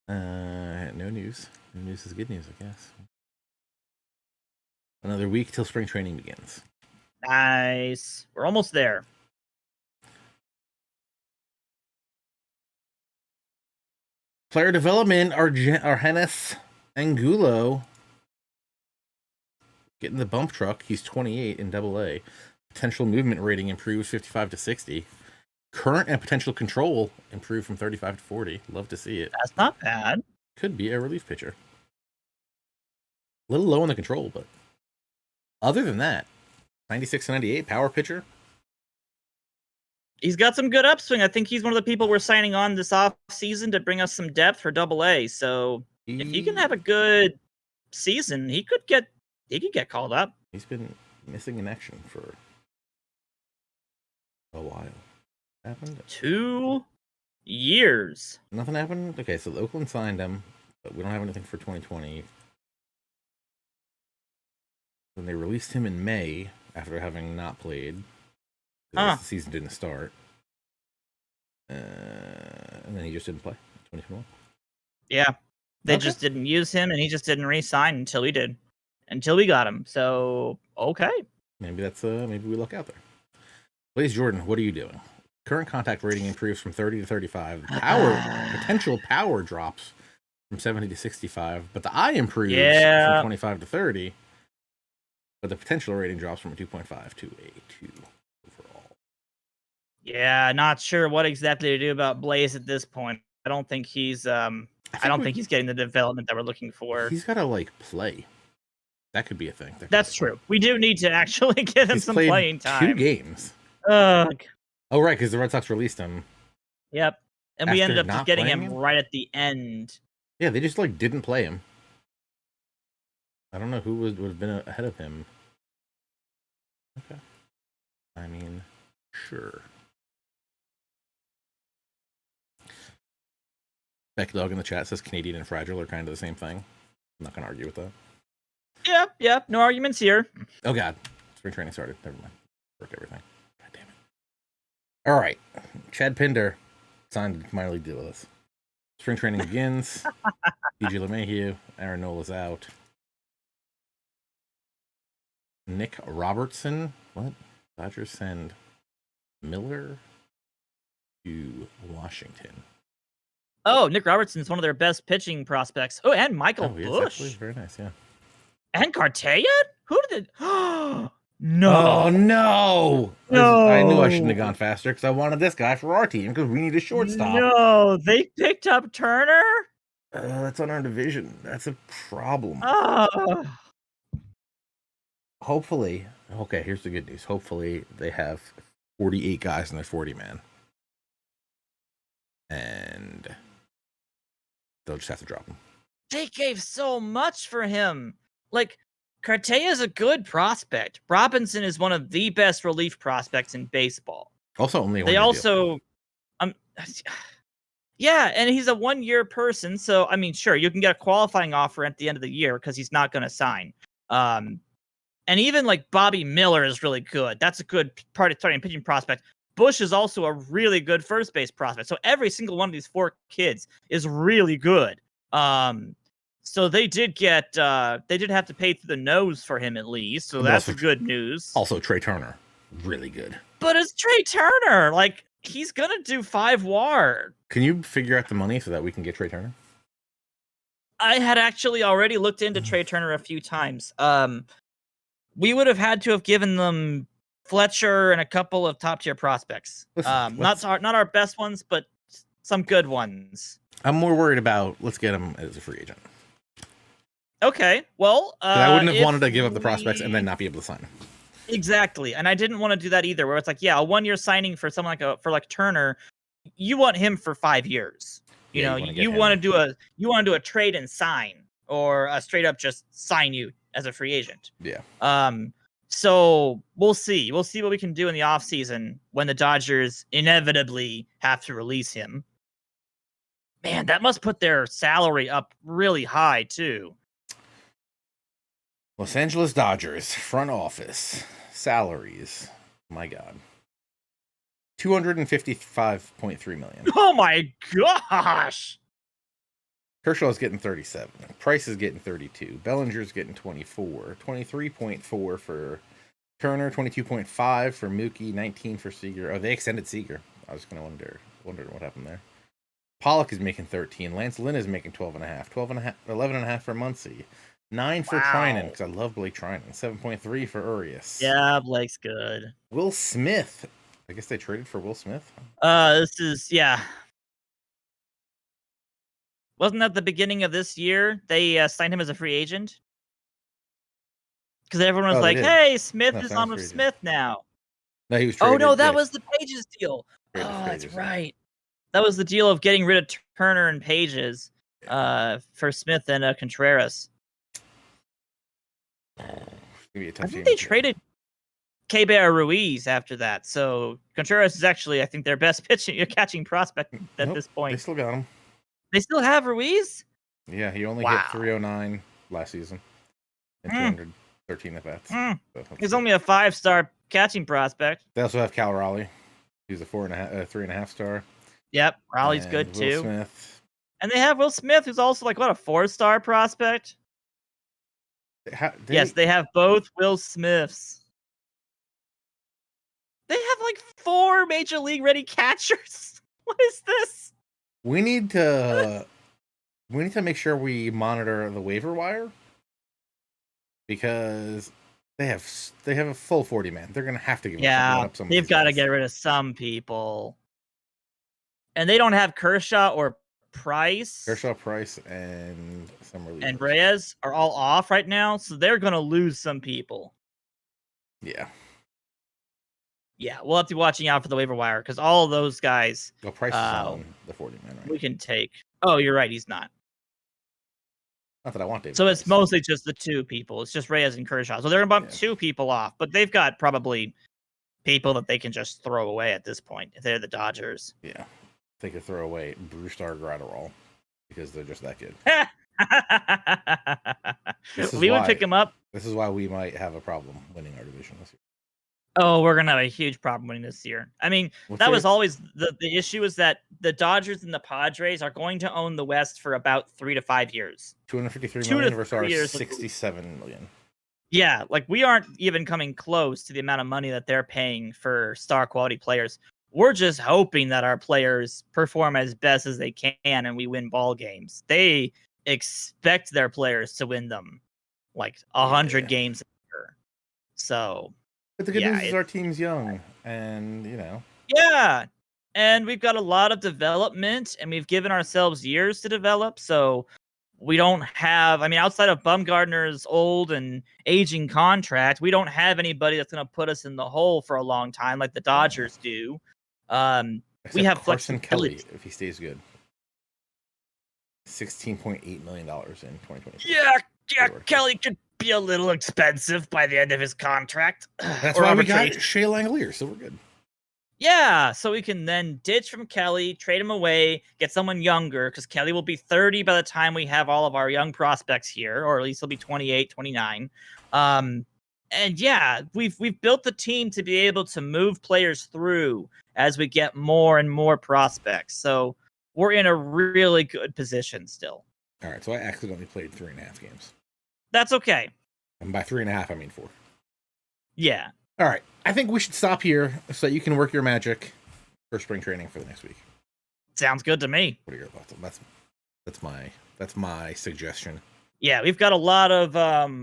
No news. No news is good news, I guess. Another week till spring training begins. Nice. We're almost there. Player development, Argenis Angulo getting the bump truck. He's 28 in AA. Potential movement rating improved 55 to 60. Current and potential control improved from 35 to 40. Love to see it. That's not bad. Could be a relief pitcher. A little low on the control, but other than that, 96 to 98 power pitcher. He's got some good upswing. I think he's one of the people we're signing on this off season to bring us some depth for AA. So if he can have a good season, he could get called up. He's been missing in action for a while. Happened? 2 years. Nothing happened? Okay, so Oakland signed him, but we don't have anything for 2020. Then they released him in May after having not played. The season didn't start. And then he just didn't play. 2021. Yeah. They just didn't use him, and he just didn't re-sign until we did. Until we got him. So, okay. Maybe that's maybe we luck out there. Blaze Jordan, what are you doing? Current contact rating improves from 30 to 35. Potential power drops from 70 to 65, but the eye improves from 25 to 30. But the potential rating drops from a 2.5 to a 2 overall. Yeah, not sure what exactly to do about Blaze at this point. I don't think he's I don't think he's getting the development that we're looking for. He's got to play. That could be a thing. That's true. We do need to actually get him some playing time. 2 games. Oh, right, because the Red Sox released him. Yep. And we ended up just getting him right at the end. Yeah, they just didn't play him. I don't know who would have been ahead of him. Okay. I mean, sure. Beck Dog in the chat says Canadian and fragile are kind of the same thing. I'm not going to argue with that. Yep. No arguments here. Oh God, spring training started. Never mind. Work everything. God damn it. All right, Chad Pinder signed a minor league deal with us. Spring training begins. DJ LeMahieu, Aaron Nola's out. Nick Robertson. What? Dodgers send Miller to Washington. Oh, Nick Robertson's one of their best pitching prospects. Oh, and Michael Bush. Actually very nice, yeah. And Cartaya? Who did it? No. Oh, no. No. I knew I shouldn't have gone faster because I wanted this guy for our team because we need a shortstop. No, they picked up Turner? That's on our division. That's a problem. Hopefully, okay, here's the good news. Hopefully, they have 48 guys in their 40-man. And they'll just have to drop him. They gave so much for him. Like, Cartaya is a good prospect. Robinson is one of the best relief prospects in baseball. Also, only they also, yeah, and he's a 1-year person. So, I mean, sure, you can get a qualifying offer at the end of the year because he's not going to sign. And even like Bobby Miller is really good. That's a good part of starting pitching prospect. Bush is also a really good first base prospect. So every single one of these 4 kids is really good. So they did get they did have to pay through the nose for him at least. So that's good news. Also, Trey Turner, really good. But it's Trey Turner. Like, he's gonna do 5 WAR. Can you figure out the money so that we can get Trey Turner? I had actually already looked into Trey Turner a few times. We would have had to have given them Fletcher and a couple of top tier prospects. Not our best ones, but some good ones. I'm more worried about let's get him as a free agent. Okay, well, I wouldn't have wanted to give up the prospects and then not be able to sign him. Exactly, and I didn't want to do that either. Where it's like, yeah, a 1-year signing for someone like Turner, you want him for 5 years. You know, you want to do a trade and sign, or a straight up just sign you as a free agent. Yeah. So we'll see. We'll see what we can do in the offseason when the Dodgers inevitably have to release him. Man, that must put their salary up really high too. Los Angeles Dodgers front office salaries. My God. $255.3 million. Oh my gosh. Kershaw's getting 37. Price is getting 32. Bellinger's getting 24. 23.4 for Turner. 22.5 for Mookie. 19 for Seager. Oh, they extended Seager. I was going to wonder what happened there. Pollock is making 13. Lance Lynn is making 12.5. 11.5 for Muncy. 9 for Trinan, because I love Blake Trinan. 7.3 for Urias. Yeah, Blake's good. Will Smith. I guess they traded for Will Smith. This is, yeah. Wasn't that the beginning of this year? They signed him as a free agent? Because everyone was like, hey, Smith is on with Smith now. No, he was traded. Oh, no, that was the Pages deal. Oh, that's right. That was the deal of getting rid of Turner and Pages for Smith and Contreras. I think they traded K-Bear Ruiz after that. So Contreras is actually, I think, their best catching prospect at this point. They still got him. They still have Ruiz? Yeah, he only hit 309 last season and 213 at bats. So he's only a 5-star catching prospect. They also have Cal Raleigh. He's a 3.5 star. Yep, Raleigh's good Will too. Smith. And they have Will Smith, who's also like a 4-star prospect. Yes, they have both Will Smiths. They have like 4 major league ready catchers. What is this? We need to make sure we monitor the waiver wire because they have a full 40-man. They're gonna have to give up some. They've got to get rid of some people, and they don't have Kershaw or Price. Price, and some relievers. And Reyes are all off right now, so they're gonna lose some people. Yeah. Yeah, we'll have to be watching out for the waiver wire because all of those guys. Well, Price is on the 40-man, right? We can take. Oh, you're right. He's not. Not that I want David. So it's mostly just the 2 people. It's just Reyes and Kershaw. So they're gonna bump 2 people off, but they've got probably people that they can just throw away at this point if they're the Dodgers. Yeah, they could throw away Brewstar Gratterall because they're just that good. We would pick him up This is why we might have a problem winning our division this year. Oh, we're gonna have a huge problem winning this year. I mean, that was always the issue, is that the Dodgers and the Padres are going to own the West for about 3 to 5 years. 253 2 million to versus 3 our years. 67 million. Yeah, like we aren't even coming close to the amount of money that they're paying for star quality players. We're just hoping that our players perform as best as they can and we win ball games. They expect their players to win them like 100 games a year. So, but the good news is our team's young, and yeah, and we've got a lot of development, and we've given ourselves years to develop. So we don't have, I mean, outside of Bumgarner's old and aging contract, we don't have anybody that's going to put us in the hole for a long time like the Dodgers do. We have Carson flexibility. Kelly, if he stays good. $16.8 million in 2020. Yeah, Kelly could be a little expensive by the end of his contract. That's why we got Shea Langolier, so we're good. Yeah, so we can then ditch from Kelly, trade him away, get someone younger, because Kelly will be 30 by the time we have all of our young prospects here, or at least he'll be 28, 29. And yeah, we've built the team to be able to move players through as we get more and more prospects. So we're in a really good position still. All right, so I accidentally played 3.5 games. That's okay. And by 3.5, I mean 4. Yeah. All right, I think we should stop here so that you can work your magic for spring training for the next week. Sounds good to me. What are your thoughts? That's my suggestion. Yeah, we've got a lot of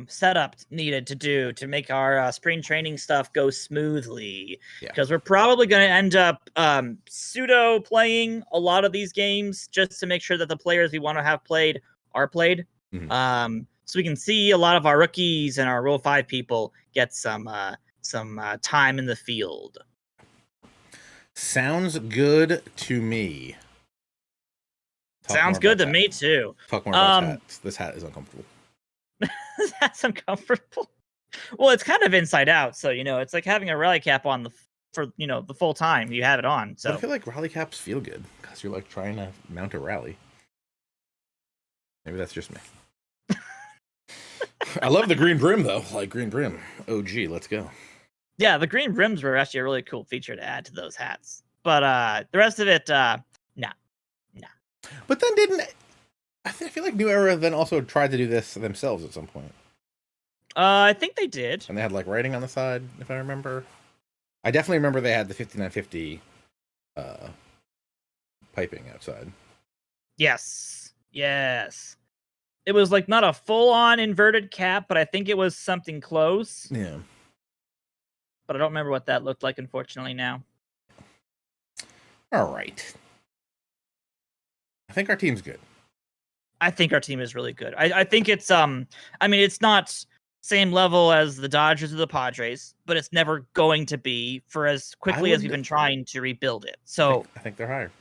setup needed to do to make our spring training stuff go smoothly. Because we're probably going to end up pseudo playing a lot of these games just to make sure that the players we want to have played are played. Mm-hmm. So we can see a lot of our rookies and our Rule 5 people get some time in the field. Sounds good to me. Sounds good to me too. Talk more about hats. This hat is uncomfortable. This hat's uncomfortable. Well, it's kind of inside out, so it's like having a rally cap on for the full time you have it on. So I feel like rally caps feel good because you're like trying to mount a rally. Maybe that's just me. I love the green brim though. Like green brim. OG, let's go. Yeah, the green brims were actually a really cool feature to add to those hats. But the rest of it, nah. But then I feel like New Era then also tried to do this themselves at some point. I think they did. And they had like writing on the side, if I remember. I definitely remember they had the 5950 piping outside. Yes. It was like not a full-on inverted cap, but I think it was something close. Yeah. But I don't remember what that looked like, unfortunately, now. All right. I think our team's good. I think our team is really good. I think it's it's not same level as the Dodgers or the Padres, but it's never going to be for as quickly as we've been trying to rebuild it. So I think they're higher.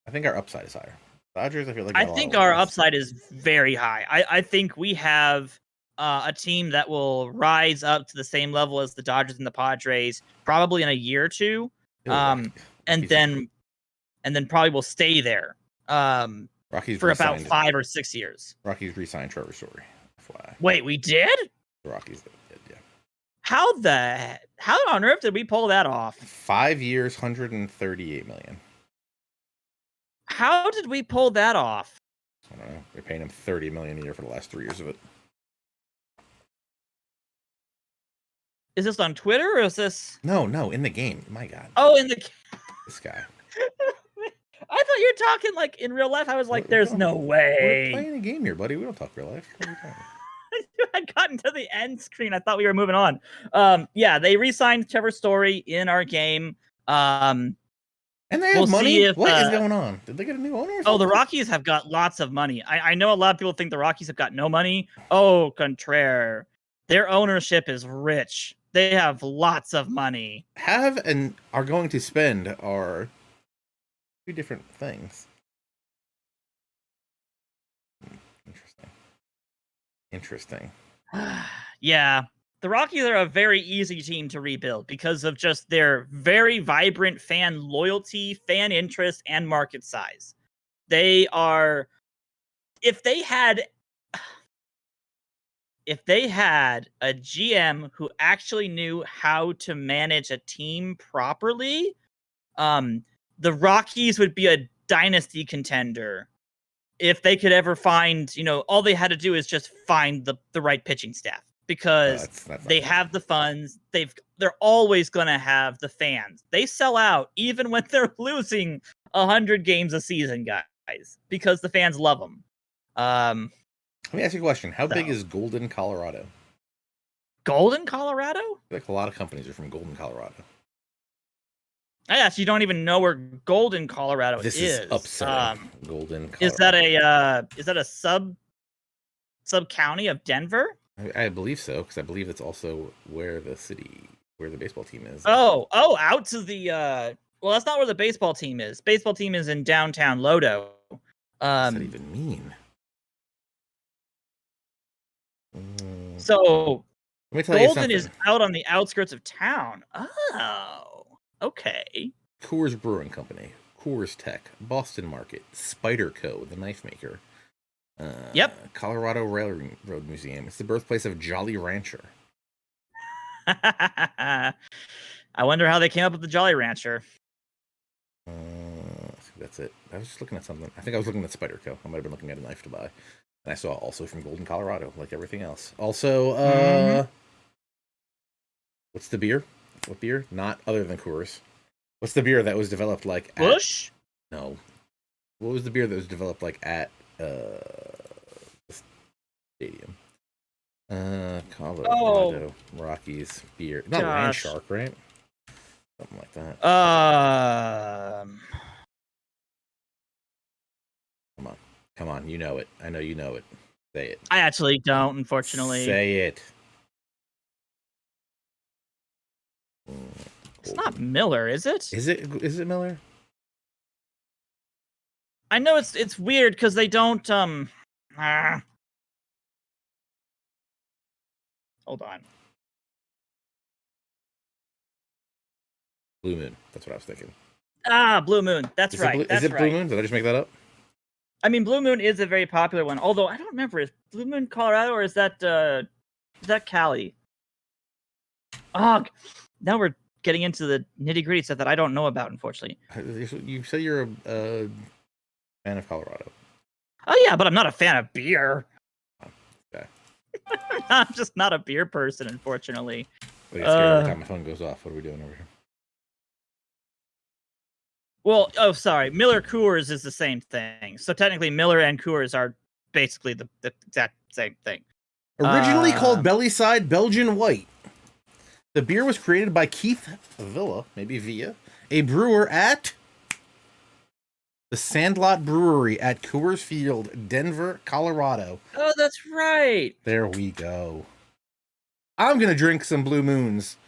I think our upside is higher. Dodgers, I feel like I think our upside is very high. I think we have a team that will rise up to the same level as the Dodgers and the Padres probably in a year or two. And then probably will stay there for about 5 or 6 years. Rockies re-signed Trevor Story. FYI. Wait, we did? The Rockies did, yeah. How on earth did we pull that off? 5 years, $138 million. How did we pull that off? I don't know. They're paying him $30 million a year for the last 3 years of it. Is this on Twitter or is this? No, in the game. My God. Oh, in the. This guy. I thought you were talking like in real life. I was like, "There's no way." We're playing a game here, buddy. We don't talk real life. What are you talking? You had gotten to the end screen. I thought we were moving on. Yeah, they re-signed Trevor Story in our game. And they have money. What is going on? Did they get a new owner? Oh, the Rockies have got lots of money. I know a lot of people think the Rockies have got no money. Oh, contraire. Their ownership is rich. They have lots of money. Have and are going to spend are two different things. Interesting. Yeah. The Rockies are a very easy team to rebuild because of just their very vibrant fan loyalty, fan interest, and market size. They are, if they had if they had a GM who actually knew how to manage a team properly, the Rockies would be a dynasty contender if they could ever find, all they had to do is just find the right pitching staff, because that's they have the funds. They're always going to have the fans. They sell out even when they're losing 100 games a season, guys, because the fans love them. Let me ask you a question. How big So. is Golden, Colorado? Golden, Colorado? I feel like a lot of companies are from Golden, Colorado. Yes, you don't even know where Golden, Colorado This is upsetting. Golden, Colorado. Is that a sub county of Denver? I believe so, because I believe it's also where the baseball team is. Oh, out to the well, that's not where the baseball team is. Baseball team is in downtown Lodo. What does that even mean? So let me tell you Golden something. is out on the outskirts of town. Oh, okay. Coors Brewing Company, Coors Tech, Boston Market, Spider Co., the knife maker. Yep. Colorado Railroad Museum. It's the birthplace of Jolly Rancher. I wonder how they came up with the Jolly Rancher. I think that's it. I was just looking at something. I think I was looking at Spider Co. I might have been looking at a knife to buy. And I saw also from Golden, Colorado, like everything else. Also, what's the beer? What beer? Not other than Coors. What's the beer that was developed like Busch? No. What was the beer that was developed like at the stadium? Colorado Rockies beer. Not Land Shark, right? Something like that. Come on, you know it. I know you know it. Say it. I actually don't, unfortunately. Say it. It's not Miller, is it? Is it Miller? I know it's weird because they don't hold on. Blue Moon. That's what I was thinking. Blue Moon. That's right. Is it Blue Moon? Did I just make that up? I mean, Blue Moon is a very popular one. Although I don't remember, is Blue Moon Colorado or is that Cali? Oh, now we're getting into the nitty-gritty stuff that I don't know about, unfortunately. You say you're a fan of Colorado. Oh yeah, but I'm not a fan of beer. Okay. I'm just not a beer person, unfortunately. I get scared every time my phone goes off. What are we doing over here? Well, sorry. Miller Coors is the same thing. So technically, Miller and Coors are basically the exact same thing. Originally called Bellyside Belgian White, the beer was created by Keith Villa, a brewer at the Sandlot Brewery at Coors Field, Denver, Colorado. Oh, that's right. There we go. I'm going to drink some Blue Moons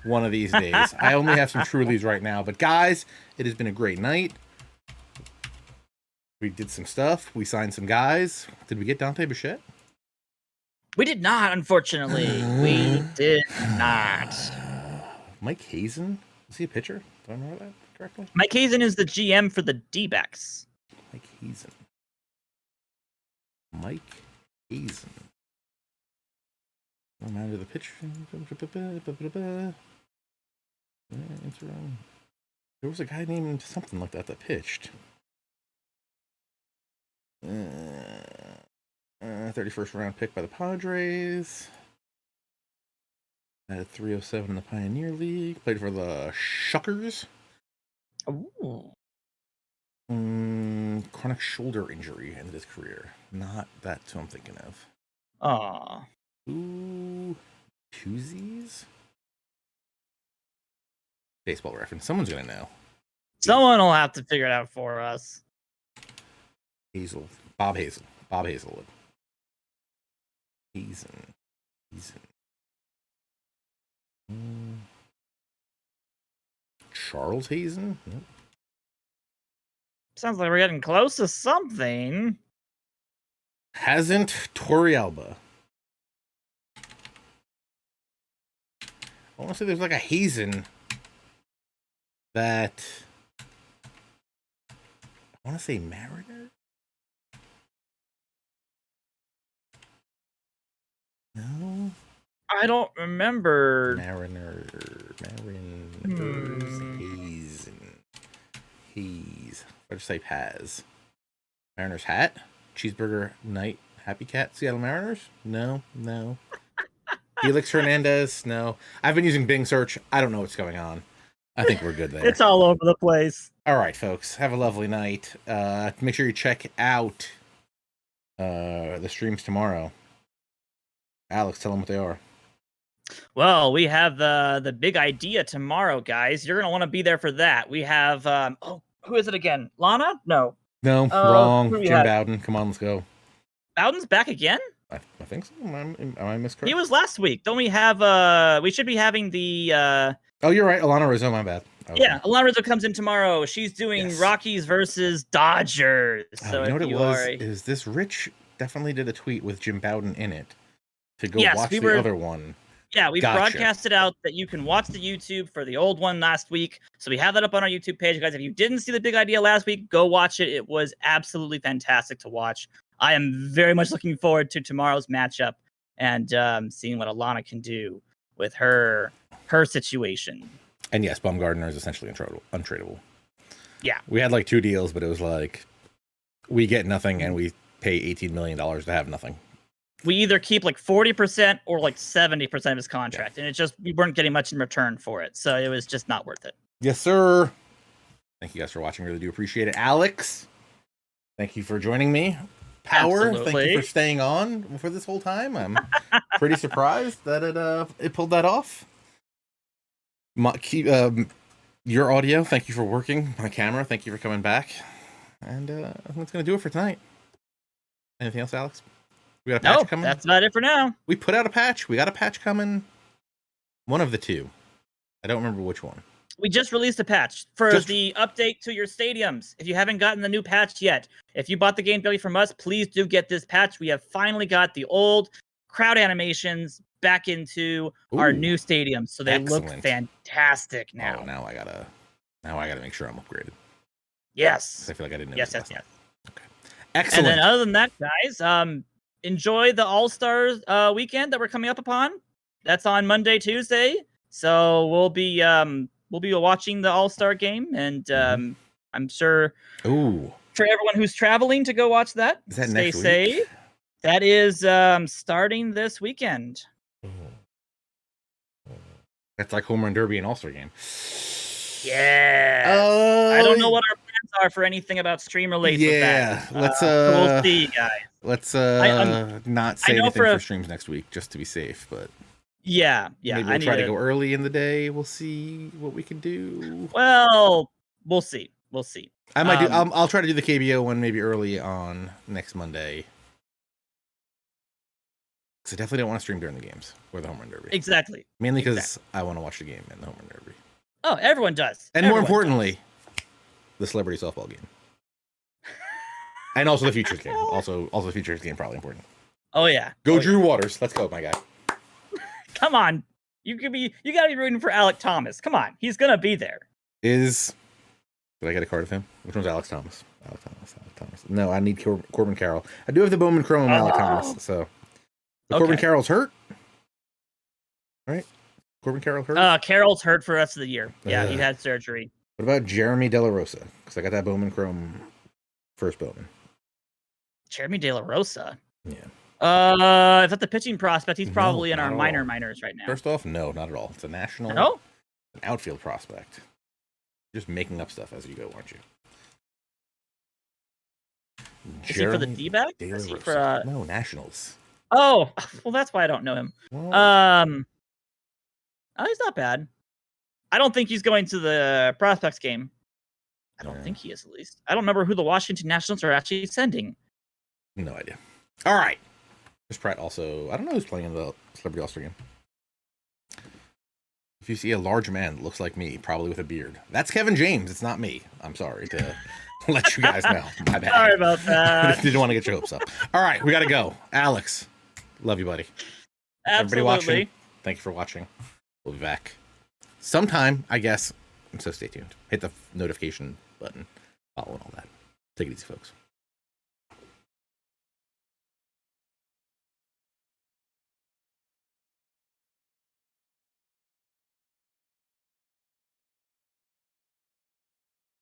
one of these days. I only have some Trulies right now. But guys, it has been a great night. We did some stuff. We signed some guys. Did we get Dante Bichette? We did not, unfortunately. We did not. Mike Hazen? Is he a pitcher? Do I remember that correctly? Mike Hazen is the GM for the D-backs. Mike Hazen. I'm out of the pitcher. There was a guy named something like that pitched. 31st round pick by the Padres. At 307 in the Pioneer League. Played for the Shuckers. Ooh. Chronic shoulder injury ended his career. Not that who I'm thinking of. Aw. Ooh. Twosies? Baseball reference. Someone's gonna know. Someone will have to figure it out for us. Bob Hazelwood. Hazen. Charles Hazen? Nope. Sounds like we're getting close to something. Hasn't Torrealba. I want to say there's like a Hazen that I want to say Mariner. No. I don't remember. Mariners. Hayes. I just say Paz. Mariners hat. Cheeseburger night. Happy Cat. Seattle Mariners. No. Felix Hernandez. No. I've been using Bing search. I don't know what's going on. I think we're good there. It's all over the place. All right, folks. Have a lovely night. Make sure you check out the streams tomorrow. Alex, tell them what they are. Well, we have the big idea tomorrow, guys. You're gonna want to be there for that. We have who is it again? Lana? No, wrong. who do we Jim have? Bowden. Come on, let's go. Bowden's back again. I think so. Am I miscorrect? He was last week. Don't we have? We should be having the. Oh, you're right. Alana Rizzo. My bad. Okay. Yeah, Alana Rizzo comes in tomorrow. She's doing Yes. Rockies versus Dodgers. So you know what if it you was? are Is this Rich definitely did a tweet with Jim Bowden in it to go Yes, watch we the were- other one. Yeah, we Gotcha. broadcasted out that you can watch the YouTube for the old one last week. So we have that up on our YouTube page, guys. If you didn't see the big idea last week, go watch it. It was absolutely fantastic to watch. I am very much looking forward to tomorrow's matchup and seeing what Alana can do with her situation. And yes, Baumgartner is essentially untradeable. Yeah. We had like 2 deals, but it was like we get nothing and we pay $18 million to have nothing. We either keep like 40% or like 70% of his contract. And it just, we weren't getting much in return for it. So it was just not worth it. Yes, sir. Thank you guys for watching. Really do appreciate it. Alex, thank you for joining me. Power, thank Absolutely. you for staying on for this whole time. I'm pretty surprised that it pulled that off. Your audio, thank you for working. My camera, thank you for coming back. And I think that's going to do it for tonight. Anything else, Alex? We got a patch coming? That's about it for now. We put out a patch. We got a patch coming. One of the two. I don't remember which one. We just released a patch for the update to your stadiums. If you haven't gotten the new patch yet, if you bought the game directly from us, please do get this patch. We have finally got the old crowd animations back into our new stadiums, so they look fantastic now. Oh, now I gotta make sure I'm upgraded. Yes. I feel like I didn't know. Yes. Okay. Excellent. And then other than that, guys, enjoy the All-Stars weekend that we're coming up upon. That's on Monday, Tuesday. So we'll be watching the All-Star game, and I'm sure for everyone who's traveling to go watch that, is that stay next safe. week? That is starting this weekend. That's like Home Run Derby and All-Star Game. Yeah. I don't know what our plans are for anything about stream related. Yeah, with that. let's we'll see, guys. Let's not say anything for streams next week, just to be safe. But yeah, maybe we'll try to go early in the day. We'll see what we can do. Well, we'll see. I might do. I'll try to do the KBO one maybe early on next Monday. Because I definitely don't want to stream during the games or the Home Run Derby. Exactly. Mainly because I want to watch the game and the Home Run Derby. Oh, everyone does. And more importantly, the celebrity softball game. And also the Futures game. Also the Futures game, probably important. Oh yeah. Go Drew Waters. Let's go, my guy. Come on. You gotta be rooting for Alec Thomas. Come on. He's gonna be there. Did I get a card of him? Which one's Alex Thomas? Alex Thomas. No, I need Corbin Carroll. I do have the Bowman Chrome Alec Thomas, so Corbin Carroll's hurt. Right? Corbin Carroll hurt? Carroll's hurt for the rest of the year. Yeah, he had surgery. What about Jeremy De La Rosa? Because I got that Bowman Chrome first Bowman. Jeremy De La Rosa? Yeah. If that's the pitching prospect, he's probably in our minors right now. First off, no, not at all. It's a national an outfield prospect. You're just making up stuff as you go, aren't you? Is he for the D-back? Is he for No, Nationals. Oh, well, that's why I don't know him. Well, he's not bad. I don't think he's going to the prospects game. I don't think he is, at least. I don't remember who the Washington Nationals are actually sending. No idea. All right. Chris Pratt also, I don't know who's playing in the Celebrity All-Star game. If you see a large man that looks like me, probably with a beard, that's Kevin James. It's not me. I'm sorry to let you guys know. My bad. Sorry about that. Didn't want to get your hopes up. All right, we got to go. Alex, love you, buddy. Absolutely. Everybody watching, thank you for watching. We'll be back sometime, I guess. So stay tuned. Hit the notification button, follow and all that. Take it easy, folks.